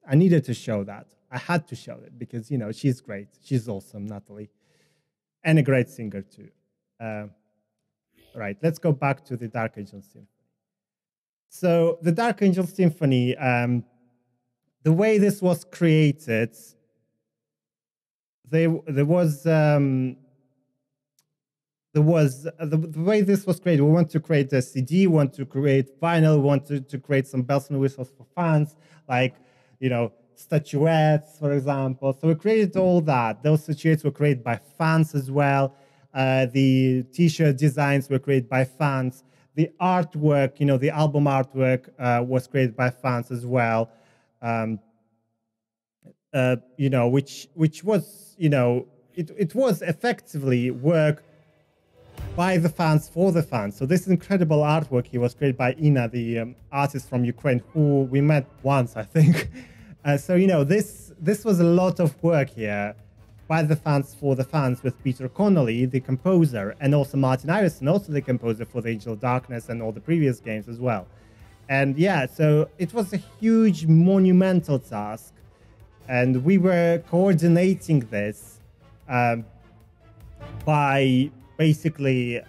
I needed to show that. I had to show it because, you know, she's great. She's awesome, Natalie. And a great singer, too. Right, let's go back to the Dark Angel Symphony. So the Dark Angel Symphony, the way this was created, the way this was created, we want to create a CD, we want to create vinyl, we want to create some bells and whistles for fans, like, you know, statuettes, for example. So we created all that. Those statuettes were created by fans as well. The t-shirt designs were created by fans. The artwork, you know, the album artwork was created by fans as well. You know, which was, you know, it was effectively work by the fans for the fans. So this incredible artwork here was created by Ina, the artist from Ukraine, who we met once, I think. So, you know, this was a lot of work here by the fans for the fans, with Peter Connolly, the composer, and also Martin Iverson, also the composer for the Angel of Darkness and all the previous games as well. And yeah, so it was a huge, monumental task. And we were coordinating this by basically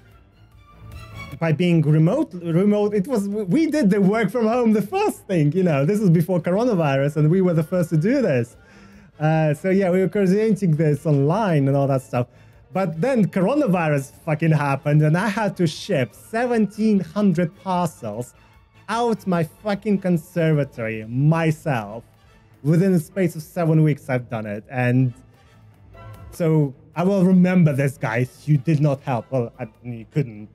by being remote. It was, we did the work from home, the first thing, you know, this was before coronavirus and we were the first to do this. So yeah, we were coordinating this online and all that stuff. But then coronavirus fucking happened and I had to ship 1,700 parcels out my fucking conservatory myself. Within the space of 7 weeks, I've done it. And so I will remember this, guys. You did not help. Well, you couldn't.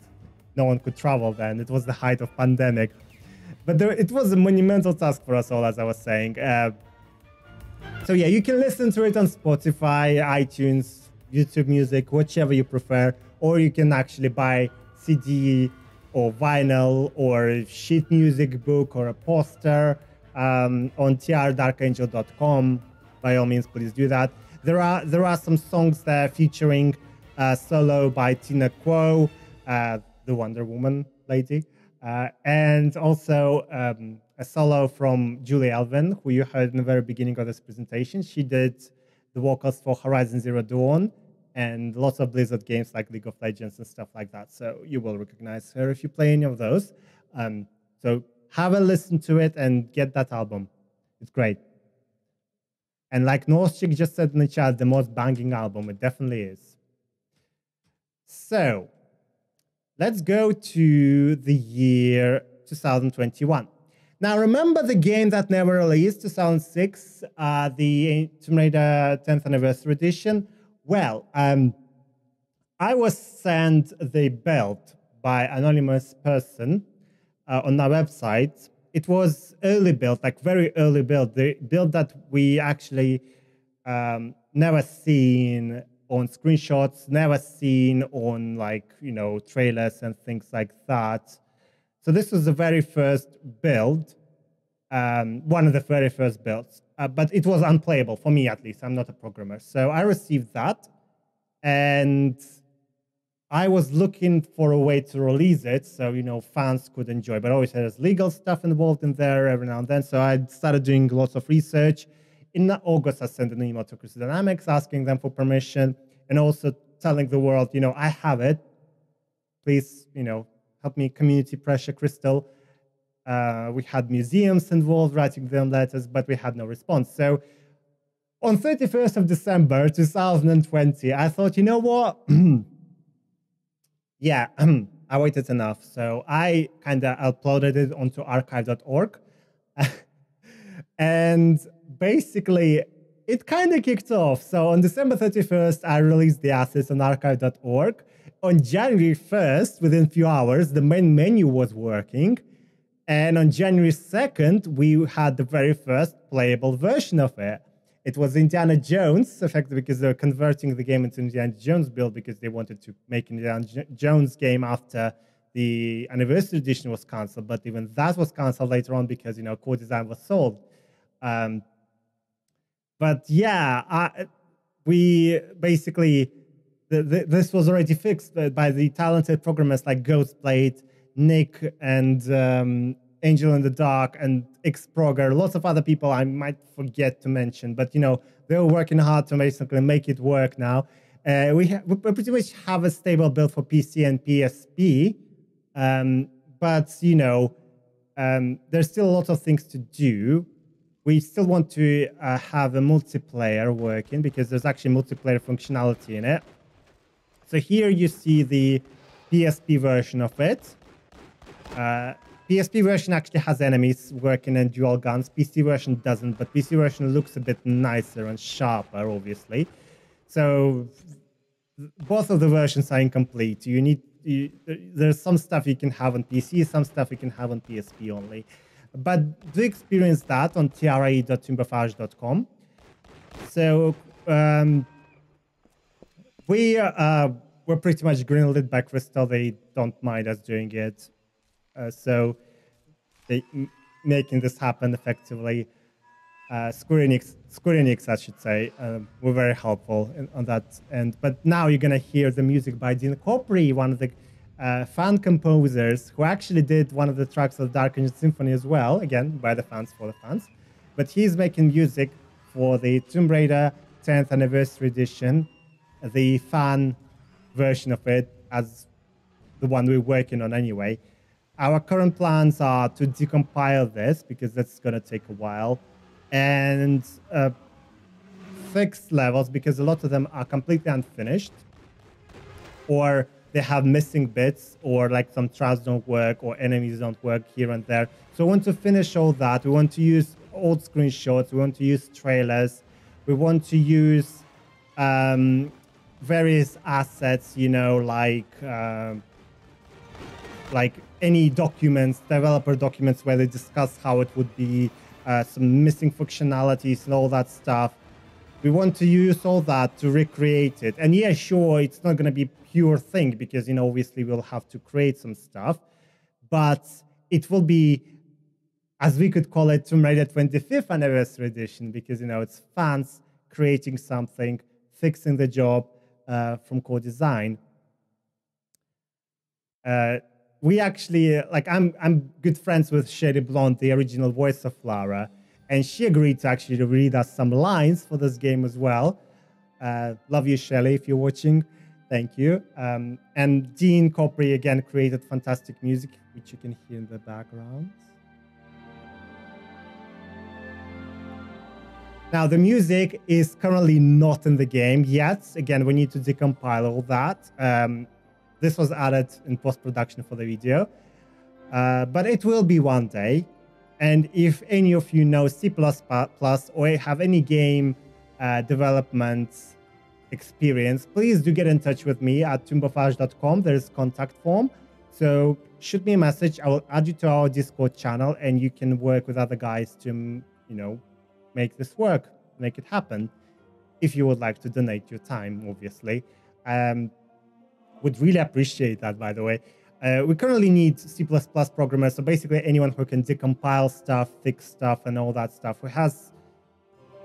No one could travel then. It was the height of pandemic. But it was a monumental task for us all, as I was saying. So yeah, you can listen to it on Spotify, iTunes, YouTube Music, whichever you prefer. Or you can actually buy CD or vinyl or sheet music book or a poster on trdarkangel.com. By all means, please do that. There are some songs there featuring solo by Tina Kuo, the Wonder Woman lady, and also a solo from Julie Elvin, who you heard in the very beginning of this presentation. She did the vocals for Horizon Zero Dawn and lots of Blizzard games like League of Legends and stuff like that. So you will recognize her if you play any of those. So have a listen to it and get that album. It's great. And like Northchick just said in the chat, the most banging album. It definitely is. So let's go to the year 2021. Now, remember the game that never released, 2006, the Tomb Raider 10th Anniversary Edition? Well, I was sent the build by an anonymous person on our website. It was early build, like very early build, the build that we actually never seen on screenshots, never seen on like, trailers and things like that. So this was the very first build, one of the very first builds, but it was unplayable for me at least. I'm not a programmer. So I received that and I was looking for a way to release it so, fans could enjoy, but always there's legal stuff involved in there every now and then. So I started doing lots of research. In August, I sent an email to Crystal Dynamics asking them for permission and also telling the world, I have it. Please, help me community pressure Crystal. We had museums involved writing them letters, but we had no response. So on 31st of December, 2020, I thought, you know what? Yeah, I waited enough. So I kind of uploaded it onto archive.org. And basically, it kind of kicked off. So on December 31st, I released the assets on archive.org. On January 1st, within a few hours, the main menu was working. And on January 2nd, we had the very first playable version of it. It was Indiana Jones, effectively because they're converting the game into Indiana Jones build because they wanted to make Indiana Jones game after the Anniversary Edition was cancelled. But even that was cancelled later on because, core design was sold. But yeah, we basically, this was already fixed by the talented programmers like Ghostblade, Nick, and Angel in the Dark, and Xprogger, lots of other people I might forget to mention. But, they were working hard to basically make it work now. We pretty much have a stable build for PC and PSP. But, there's still a lot of things to do. We still want to have a multiplayer working because there's actually multiplayer functionality in it. So here you see the PSP version of it. PSP version actually has enemies working and dual guns. PC version doesn't, but PC version looks a bit nicer and sharper, obviously. So both of the versions are incomplete. There's some stuff you can have on PC, some stuff you can have on PSP only. But do experience that on tra.timberfage.com. So we're pretty much greenlit by Crystal. They don't mind us doing it. So they making this happen effectively. Square Enix, I should say, were very helpful on that end. But now you're going to hear the music by Dean Copri, one of the fan composers who actually did one of the tracks of Dark Angel Symphony as well, again, by the fans, for the fans. But he's making music for the Tomb Raider 10th Anniversary Edition, the fan version of it, as the one we're working on anyway. Our current plans are to decompile this, because that's going to take a while, and fix levels, because a lot of them are completely unfinished. or they have missing bits, or like some traps don't work, or enemies don't work here and there. So we want to finish all that. We want to use old screenshots. We want to use trailers. We want to use various assets, you know, like any documents, developer documents, where they discuss how it would be, some missing functionalities and all that stuff. We want to use all that to recreate it. And yeah, sure, it's not going to be pure thing because, you know, obviously we'll have to create some stuff, but it will be, as we could call it, Tomb Raider 25th Anniversary Edition, because, you know, it's fans creating something, fixing the job from core design. We actually, like, I'm good friends with Sherry Blonde, the original voice of Lara, and she agreed to actually read us some lines for this game as well. Love you, Shelly, if you're watching. Thank you. And Dean Copri, again, created fantastic music, which you can hear in the background. Now, the music is currently not in the game yet. Again, we need to decompile all that. This was added in post-production for the video, but it will be one day. And if any of you know C++ or have any game development experience, please do get in touch with me at tombofAsh.com. There's a contact form. So shoot me a message. I will add you to our Discord channel, and you can work with other guys to, you know, make this work, make it happen. If you would like to donate your time, obviously. Would really appreciate that, by the way. We currently need C++ programmers, so basically anyone who can decompile stuff, fix stuff, and all that stuff, who has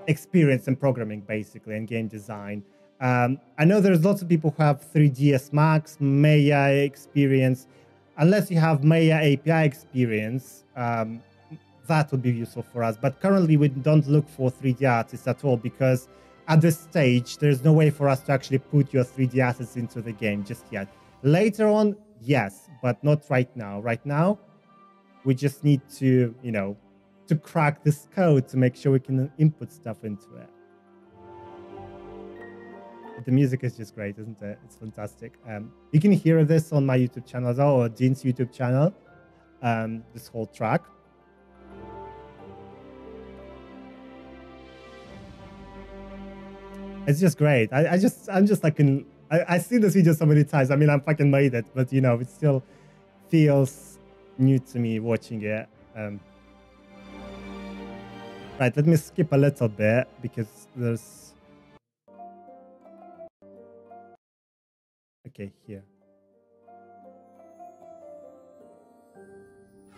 experience in programming, basically, and game design. I know there's lots of people who have 3ds Max, Maya experience. Unless you have Maya API experience, that would be useful for us. But currently, we don't look for 3D artists at all, because at this stage, there's no way for us to actually put your 3D assets into the game just yet. Later on, yes, but not right now. Right now, we just need to, you know, to crack this code to make sure we can input stuff into it. The music is just great, isn't it? It's fantastic. You can hear this on my YouTube channel as well, or Dean's YouTube channel, this whole track. It's just great. I'm just like I see this video so many times. I mean, I'm fucking made it, but you know, it still feels new to me watching it. Right, let me skip a little bit because there's. Okay, here.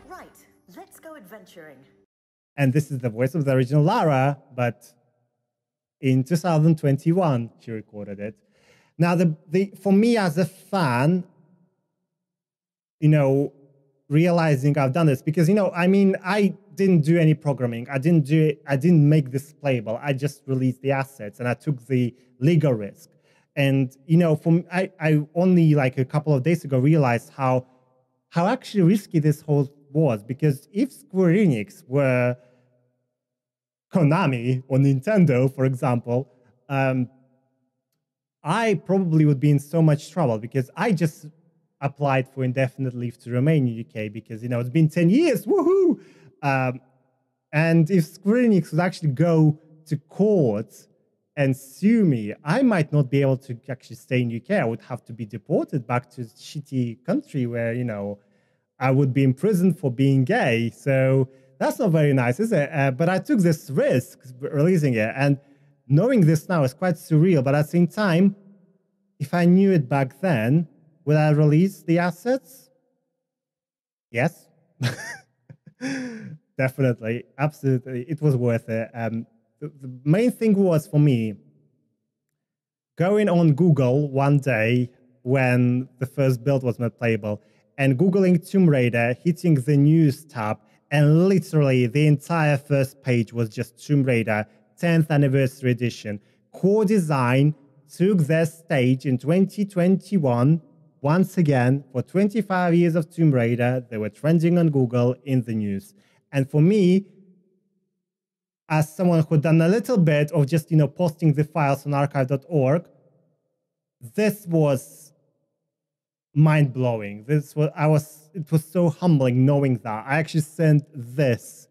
Right, let's go adventuring. And this is the voice of the original Lara, but in 2021, she recorded it. Now, for me as a fan, you know, realizing I've done this because, you know, I mean, I didn't do any programming. I didn't make this playable. I just released the assets and I took the legal risk. And, you know, I only like a couple of days ago realized how actually risky this whole was, because if Square Enix were Konami or Nintendo, for example, I probably would be in so much trouble, because I just applied for indefinite leave to remain in the UK because, you know, it's been 10 years, woohoo! And if Square Enix would actually go to court and sue me, I might not be able to actually stay in UK. I would have to be deported back to a shitty country where, you know, I would be imprisoned for being gay. So that's not very nice, is it? But I took this risk releasing it. And knowing this now is quite surreal. But at the same time, if I knew it back then, would I release the assets? Yes. Definitely. Absolutely. It was worth it. The main thing was, for me, going on Google one day when the first build was not playable and Googling Tomb Raider, hitting the news tab, and literally the entire first page was just Tomb Raider 10th Anniversary Edition. Core Design took their stage in 2021. Once again, for 25 years of Tomb Raider, they were trending on Google in the news. And for me, as someone who'd done a little bit of just, you know, posting the files on archive.org, this was mind-blowing. It was so humbling knowing that. I actually sent this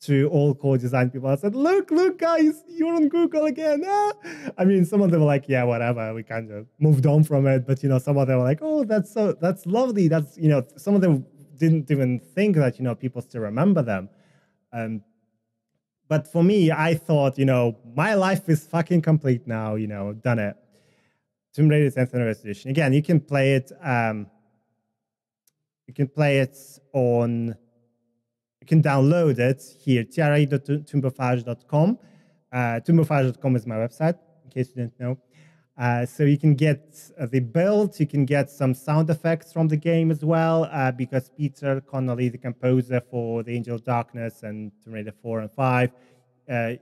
to all core design people. I said, look, guys, you're on Google again. Ah. I mean, some of them were like, yeah, whatever. We kind of moved on from it. But, some of them were like, oh, that's lovely. That's, some of them didn't even think that, people still remember them. But for me, I thought, my life is fucking complete now, done it. Tomb Raider 10th Anniversary Edition. Again, you can play it. You can download it here, tra.tombophage.com. Tombophage.com is my website, in case you didn't know. So you can get the build, you can get some sound effects from the game as well, because Peter Connolly, the composer for The Angel of Darkness and Tomb Raider 4 and 5,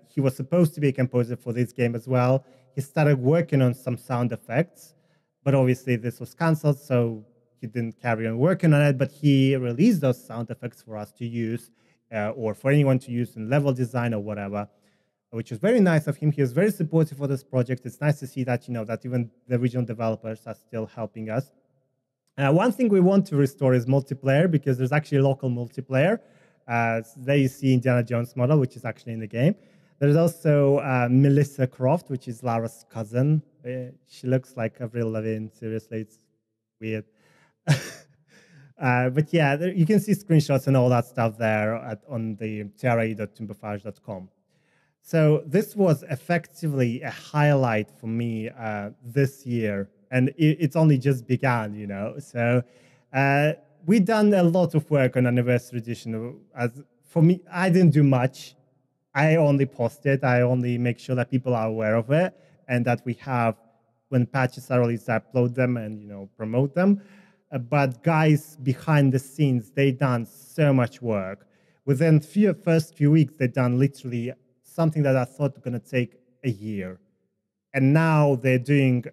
he was supposed to be a composer for this game as well. He started working on some sound effects, but obviously this was cancelled, so he didn't carry on working on it, but he released those sound effects for us to use, or for anyone to use in level design or whatever, which was very nice of him. He was very supportive for this project. It's nice to see that, that even the regional developers are still helping us. One thing we want to restore is multiplayer, because there's actually local multiplayer. There you see Indiana Jones model, which is actually in the game. There's also Melissa Croft, which is Lara's cousin. She looks like Avril Lavigne. Seriously, it's weird. But yeah, you can see screenshots and all that stuff there on the tra.tombophage.com. So this was effectively a highlight for me this year, and it's only just begun, So we done a lot of work on Anniversary Edition. As for me, I didn't do much. I only post it. I only make sure that people are aware of it, and that we have, when patches are released, I upload them and promote them. But guys behind the scenes, they done so much work. Within first few weeks, they done literally something that I thought was going to take a year, and now they're doing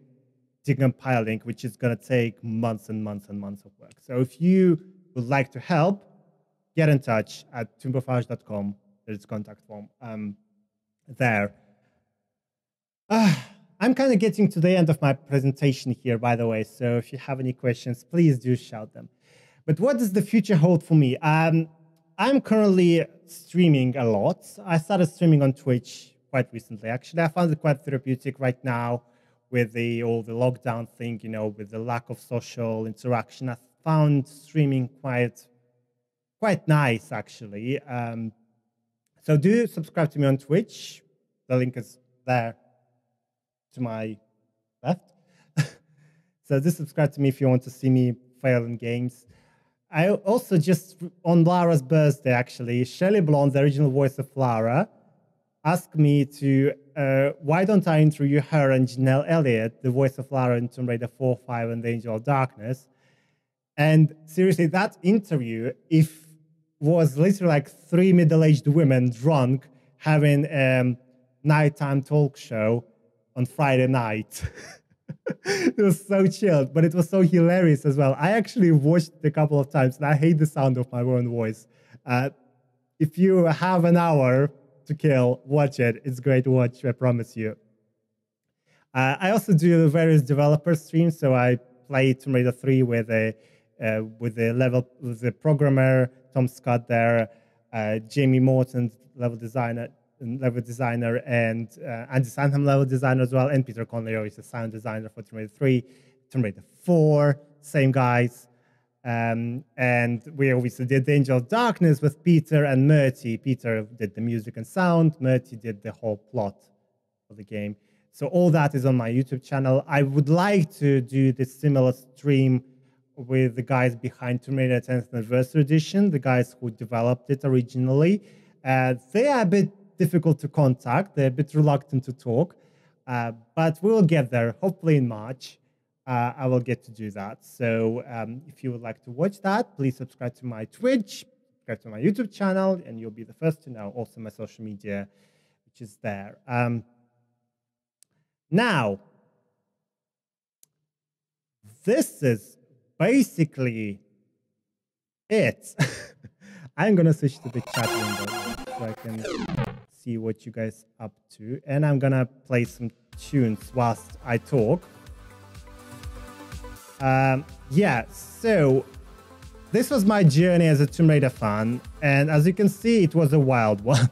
decompiling, which is going to take months and months and months of work. So if you would like to help, get in touch at tombophage.com. There's a contact form there. I'm kind of getting to the end of my presentation here, by the way, so if you have any questions, please do shout them. But what does the future hold for me? I'm currently streaming a lot. I started streaming on Twitch quite recently. Actually, I found it quite therapeutic right now with all the lockdown thing, with the lack of social interaction. I found streaming quite nice, actually. So do subscribe to me on Twitch. The link is there to my left. So do subscribe to me if you want to see me fail in games. I also just, on Lara's birthday, actually, Shelley Blonde, the original voice of Lara, asked me to, why don't I interview her and Janelle Elliott, the voice of Lara in Tomb Raider 4, 5, and The Angel of Darkness. And seriously, that interview, was literally like 3 middle-aged women drunk having a nighttime talk show on Friday night. It was so chilled, but it was so hilarious as well. I actually watched it a couple of times, and I hate the sound of my own voice. If you have an hour to kill, watch it. It's great to watch, I promise you. I also do various developer streams, so I play Tomb Raider 3 with the programmer Tom Scott there, Jamie Morton, level designer, and Andy Sanham, level designer as well, and Peter Connolly is the sound designer for Tomb Raider 3, Tomb Raider 4, same guys. And we obviously did The Angel of Darkness with Peter and Murty. Peter did the music and sound, Murty did the whole plot of the game. So all that is on my YouTube channel. I would like to do this similar stream with the guys behind Tomb Raider 10th Anniversary Edition, the guys who developed it originally. They are a bit difficult to contact. They're a bit reluctant to talk, but we will get there. Hopefully in March, I will get to do that. So if you would like to watch that, please subscribe to my Twitch, subscribe to my YouTube channel, and you'll be the first to know. Also my social media, which is there. Now, this is basically it. I'm going to switch to the chat window so I can see what you guys are up to. And I'm going to play some tunes whilst I talk. Yeah, so this was my journey as a Tomb Raider fan, and as you can see, it was a wild one.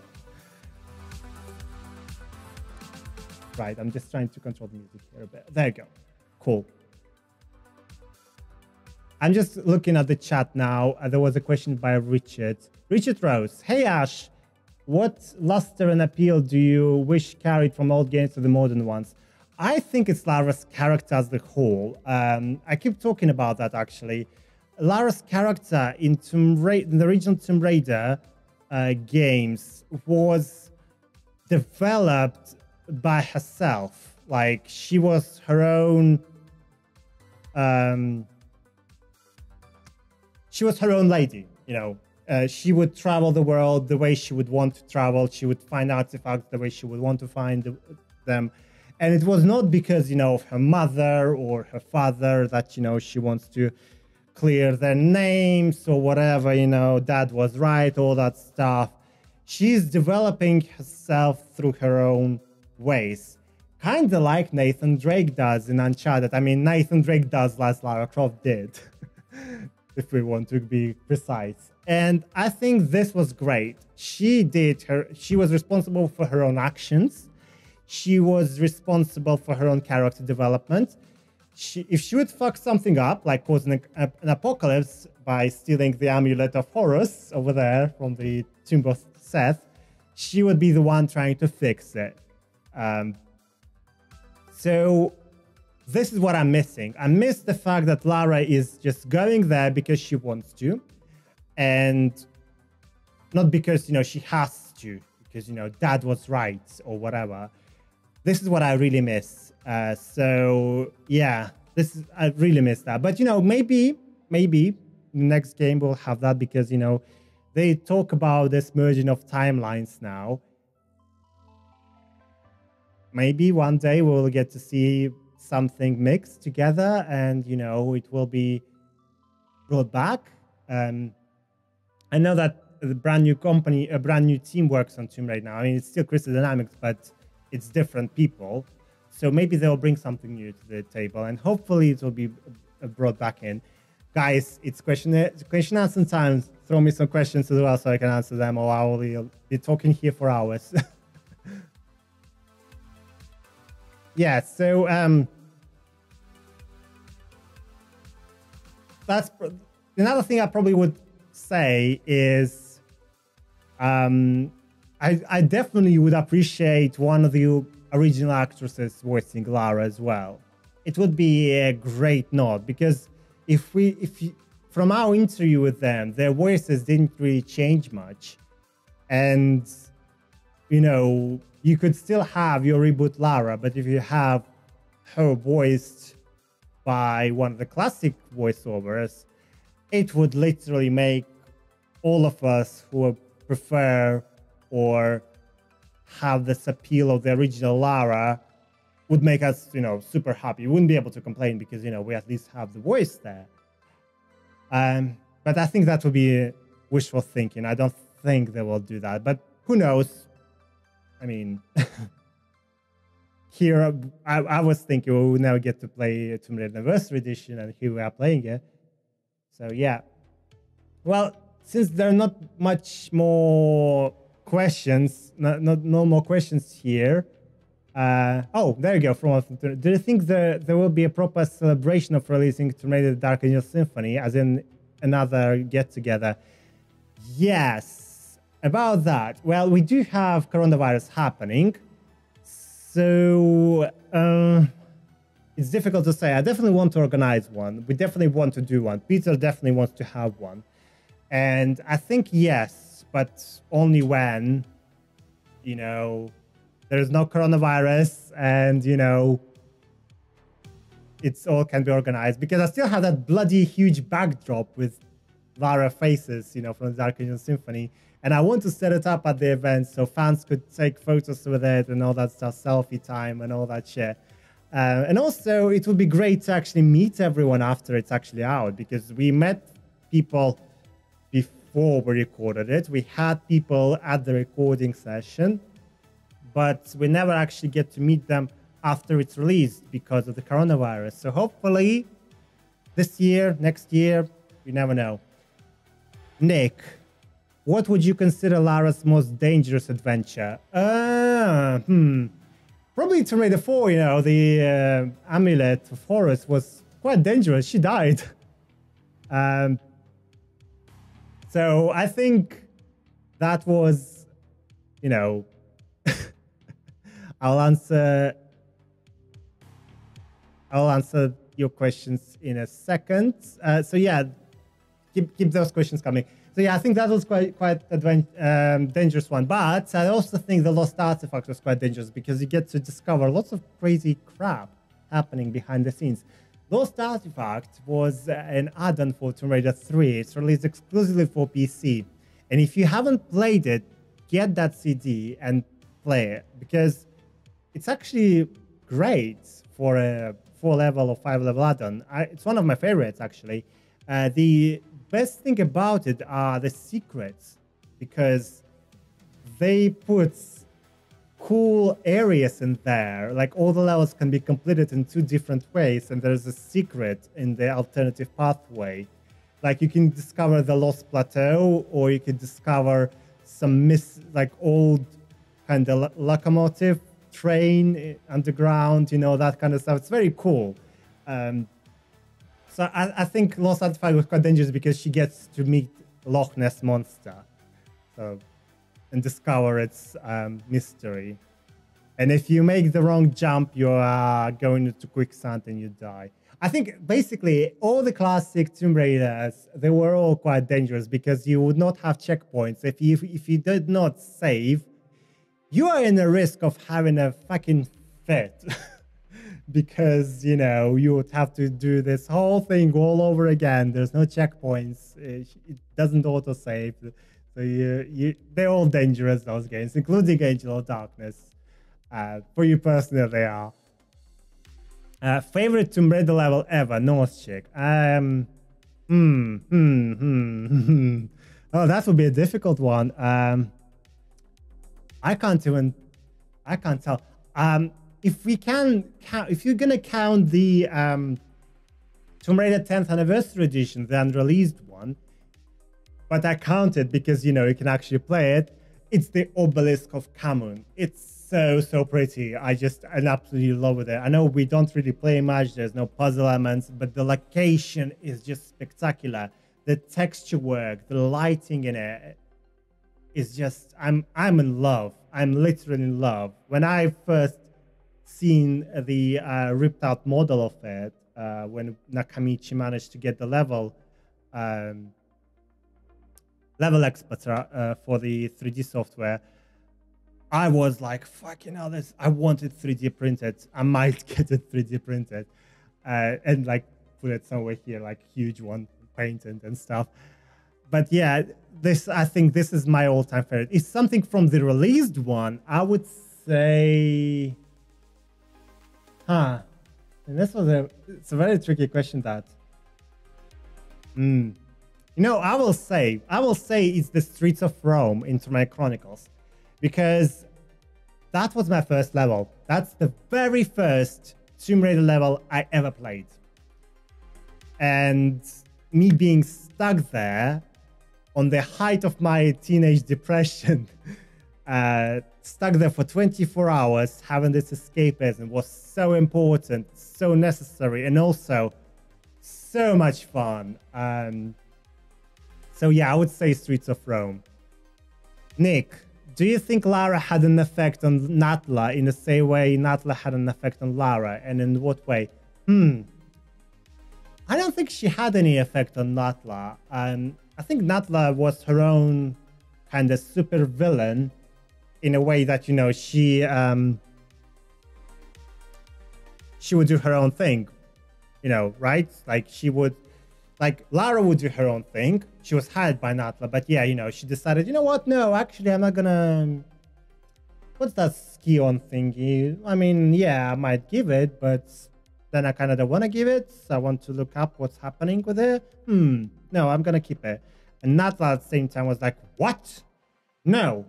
Right, I'm just trying to control the music here a bit. There you go. Cool. I'm just looking at the chat now. There was a question by Richard. Richard Rose. Hey, Ash. What luster and appeal do you wish carried from old games to the modern ones? I think it's Lara's character as the whole. I keep talking about that, actually. Lara's character in the original Tomb Raider games was developed by herself. Like, she was her own... she was her own lady, you know. She would travel the world the way she would want to travel. She would find artifacts the way she would want to find them. And it was not because, you know, of her mother or her father that, you know, she wants to clear their names or whatever, you know, dad was right, all that stuff. She's developing herself through her own ways. Kind of like Nathan Drake does in Uncharted. I mean, Nathan Drake does as Lara Croft did, if we want to be precise. And I think this was great. She was responsible for her own actions. She was responsible for her own character development. If she would fuck something up, like causing an apocalypse by stealing the amulet of Horus over there from the Tomb of Seth, she would be the one trying to fix it. So this is what I'm missing. I miss the fact that Lara is just going there because she wants to, and not because, you know, she has to, because, you know, dad was right or whatever. This is what I really miss. So yeah, I really miss that. But, you know, maybe the next game will have that, because, you know, they talk about this merging of timelines now. Maybe one day we'll get to see something mixed together, and, you know, it will be brought back. I know that the brand new company, a brand new team works on Tomb right now. I mean, it's still Crystal Dynamics, but it's different people. So maybe they'll bring something new to the table, and hopefully it will be brought back in. Guys, it's question answer time. Throw me some questions as well so I can answer them, or I will be talking here for hours. Yeah, so that's another thing I probably would say is I definitely would appreciate one of the original actresses voicing Lara as well. It would be a great nod, because if from our interview with them, their voices didn't really change much, and, you know, you could still have your reboot Lara, but if you have her voiced by one of the classic voiceovers, it would literally make all of us who prefer or have this appeal of the original Lara, would make us, you know, super happy. We wouldn't be able to complain because, you know, we at least have the voice there. But I think that would be wishful thinking. I don't think they will do that, but who knows? I mean, here I was thinking we would never get to play Tomb Raider Anniversary Edition, and here we are playing it. So yeah. Well, since there are not much more questions, no more questions here. Oh, there you go. Do you think there will be a proper celebration of releasing Tomb Raider: Dark Angel Symphony, as in another get-together? Yes. About that, well, we do have coronavirus happening, so it's difficult to say. I definitely want to organize one. We definitely want to do one. Peter definitely wants to have one. And I think yes, but only when, you know, there's no coronavirus and, you know, it's all can be organized. Because I still have that bloody huge backdrop with Lara faces, you know, from the Dark Angel Symphony. And I want to set it up at the event so fans could take photos with it and all that stuff, selfie time and all that shit. And also, it would be great to actually meet everyone after it's actually out, because we met people before we recorded it. We had people at the recording session, but we never actually get to meet them after it's released because of the coronavirus. So hopefully this year, next year, you never know. Nick, what would you consider Lara's most dangerous adventure? Probably Tomb Raider 4, you know, the Amulet of Horus was quite dangerous. She died. So I think that was, you know, I'll answer your questions in a second. So yeah, keep those questions coming. So yeah, I think that was quite dangerous one. But I also think the Lost Artifact was quite dangerous because you get to discover lots of crazy crap happening behind the scenes. Lost Artifact was an add-on for Tomb Raider 3. It's released exclusively for PC. And if you haven't played it, get that CD and play it because it's actually great for a 4-level or 5-level add-on. It's one of my favorites, actually. The best thing about it are the secrets because they put cool areas in there. Like all the levels can be completed in 2 different ways, and there's a secret in the alternative pathway. Like you can discover the Lost Plateau, or you can discover some old kind of locomotive train underground, you know, that kind of stuff. It's very cool. So I think Lost Artifact was quite dangerous because she gets to meet Loch Ness Monster, and discover its mystery. And if you make the wrong jump, you are going into quicksand and you die. I think basically all the classic Tomb Raiders, they were all quite dangerous because you would not have checkpoints. If you did not save, you are in a risk of having a fucking fit. Because, you know, you would have to do this whole thing all over again. There's no checkpoints. It doesn't auto-save. So they're all dangerous, those games, including Angel of Darkness. For you personally, they are. Favorite Tomb Raider level ever? North Chick. Oh, that would be a difficult one. I can't tell. If you're gonna count the Tomb Raider 10th Anniversary Edition, the unreleased one, but I count it because, you know, you can actually play it. It's the Obelisk of Khamun. It's so pretty. I absolutely love it. I know we don't really play much. There's no puzzle elements, but the location is just spectacular. The texture work, the lighting in it is just. I'm in love. I'm literally in love. When I first seen the ripped out model of it, when Nakamichi managed to get the level expert for the 3D software, I was like, fucking hell, I want it 3D printed. I might get it 3D printed and like put it somewhere here, like huge one, painted and stuff. But yeah, I think this is my all-time favorite. It's something from the released one. I would say, and this was it's a very tricky question, that. You know, I will say it's the Streets of Rome in Tomb Raider Chronicles, because that was my first level. That's the very first Tomb Raider level I ever played. And me being stuck there on the height of my teenage depression, stuck there for 24 hours, having this escapism was so important, so necessary, and also so much fun. So yeah, I would say Streets of Rome. Nick, do you think Lara had an effect on Natla in the same way Natla had an effect on Lara, and in what way? I don't think she had any effect on Natla. I think Natla was her own kind of super villain, in a way that, you know, she would do her own thing, you know, right? Like Lara would do her own thing. She was hired by Natla, but yeah, you know, she decided, you know what? No, actually, I'm not gonna. What's that ski on thingy? I mean, yeah, I might give it, but then I kind of don't want to give it. So I want to look up what's happening with it. No, I'm gonna keep it. And Natla at the same time was like, what? No,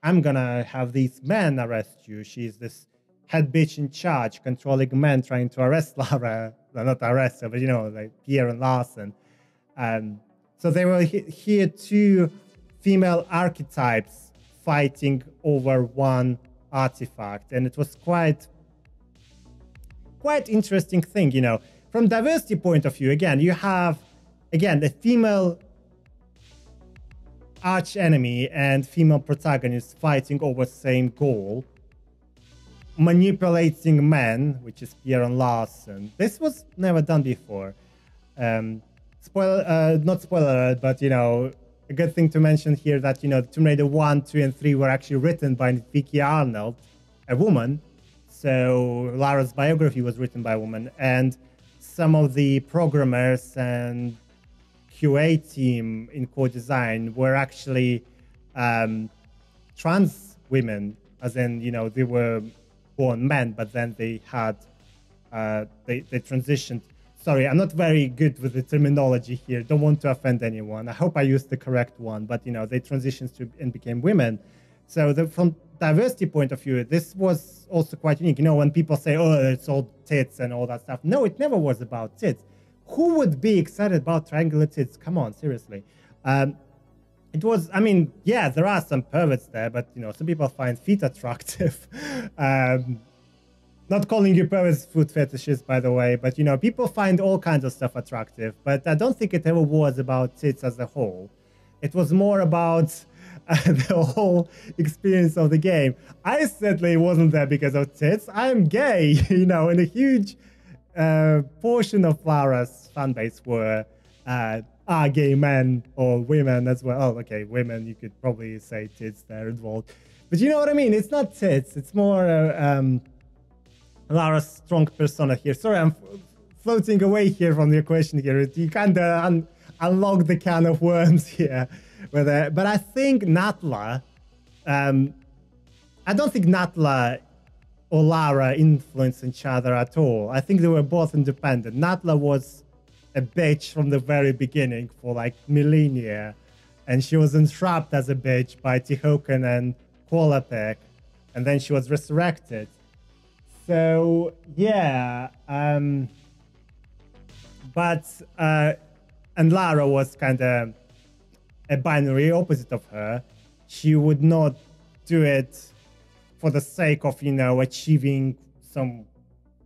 I'm gonna have these men arrest you. She's this head bitch in charge, controlling men trying to arrest Lara. Well, not arrest her, but like Pierre and Larson. So there were here two female archetypes fighting over one artifact, and it was quite interesting thing. From diversity point of view, again, you have the female arch enemy and female protagonist fighting over same goal, manipulating men, which is Pierre and Larson. This was never done before. Not spoiler alert, but a good thing to mention here that Tomb Raider 1, 2, and 3 were actually written by Vicky Arnold, a woman. So Lara's biography was written by a woman, and some of the programmers and QA team in core design were actually trans women, as in they were born men, but then they had they transitioned. Sorry, I'm not very good with the terminology here. Don't want to offend anyone. I hope I used the correct one, but they transitioned to and became women. So from diversity point of view, this was also quite unique. When people say, "Oh, it's all tits and all that stuff," no, it never was about tits. Who would be excited about triangular tits? Come on, seriously. It was, yeah, there are some perverts there, but some people find feet attractive. Not calling you perverts foot fetishes, by the way, but people find all kinds of stuff attractive. But I don't think it ever was about tits as a whole. It was more about the whole experience of the game. I certainly wasn't there because of tits. I'm gay, and a huge portion of Lara's fan base were are gay men or women as well. Oh, okay, women, you could probably say tits there involved. But you know what I mean? It's not tits. It's more Lara's strong persona here. Sorry, I'm floating away here from your question here. You kind of unlock the can of worms here. But I think Natla, I don't think Natla or Lara influenced each other at all. I think they were both independent. Natla was a bitch from the very beginning for like millennia, and she was entrapped as a bitch by Tihocan and Qualapec, and then she was resurrected. So yeah, and Lara was kind of a binary opposite of her. She would not do it for the sake of achieving some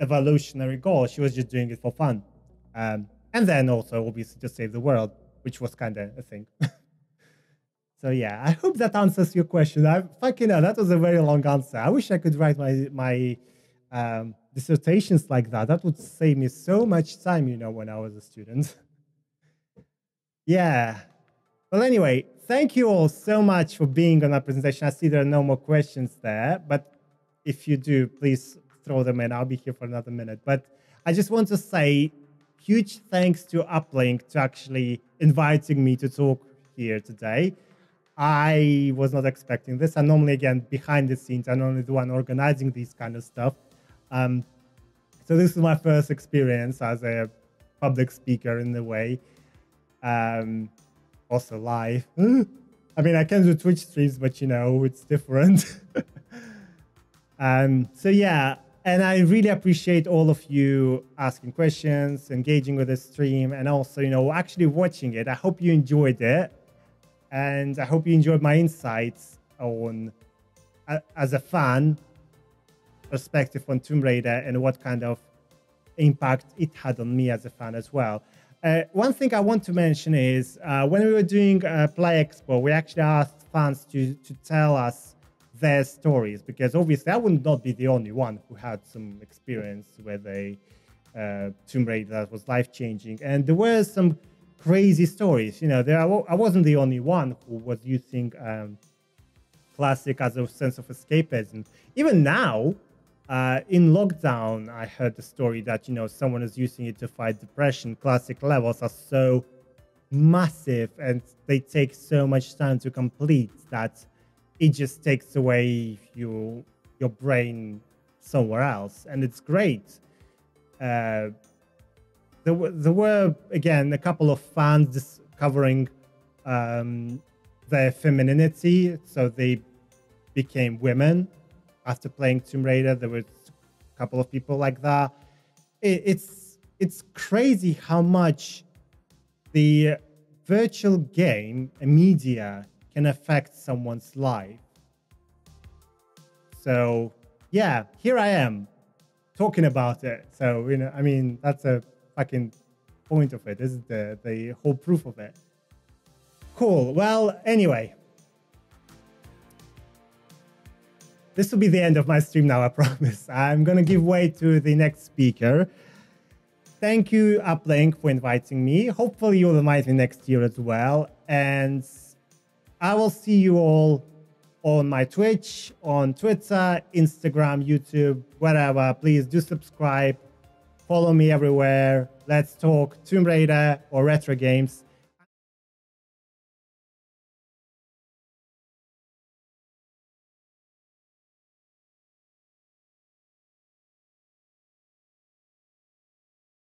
evolutionary goal. She was just doing it for fun, and then also obviously to save the world, which was kind of a thing. So yeah, I hope that answers your question. That was a very long answer. I wish I could write my dissertations like that. That would save me so much time, when I was a student. Yeah. Well, anyway, thank you all so much for being on our presentation. I see there are no more questions there, but if you do, please throw them in. I'll be here for another minute. But I just want to say huge thanks to UPLINK to actually inviting me to talk here today. I was not expecting this. I'm normally, again, behind the scenes. I'm only the one organizing these kind of stuff. So this is my first experience as a public speaker in a way. Also live. I mean, I can do Twitch streams, but it's different. So yeah, and I really appreciate all of you asking questions, engaging with the stream, and also, actually watching it. I hope you enjoyed it. And I hope you enjoyed my insights on, as a fan, perspective on Tomb Raider and what kind of impact it had on me as a fan as well. One thing I want to mention is when we were doing Play Expo, we actually asked fans to tell us their stories, because obviously I would not be the only one who had some experience with a Tomb Raider that was life-changing. And there were some crazy stories. I wasn't the only one who was using classic as a sense of escapism. Even now, in lockdown, I heard the story that, someone is using it to fight depression. Classic levels are so massive and they take so much time to complete that it just takes away your brain somewhere else. And it's great. There were, again, a couple of fans discovering their femininity. So they became women after playing Tomb Raider. There were couple of people like that. It's crazy how much the virtual game and media can affect someone's life. So yeah, here I am talking about it. So, I mean, that's a fucking point of it. This is the whole proof of it. Cool. Well, anyway, this will be the end of my stream now, I promise. I'm going to give way to the next speaker. Thank you, UPLINK, for inviting me. Hopefully you'll invite me next year as well. And I will see you all on my Twitch, on Twitter, Instagram, YouTube, wherever. Please do subscribe. Follow me everywhere. Let's talk Tomb Raider or retro games.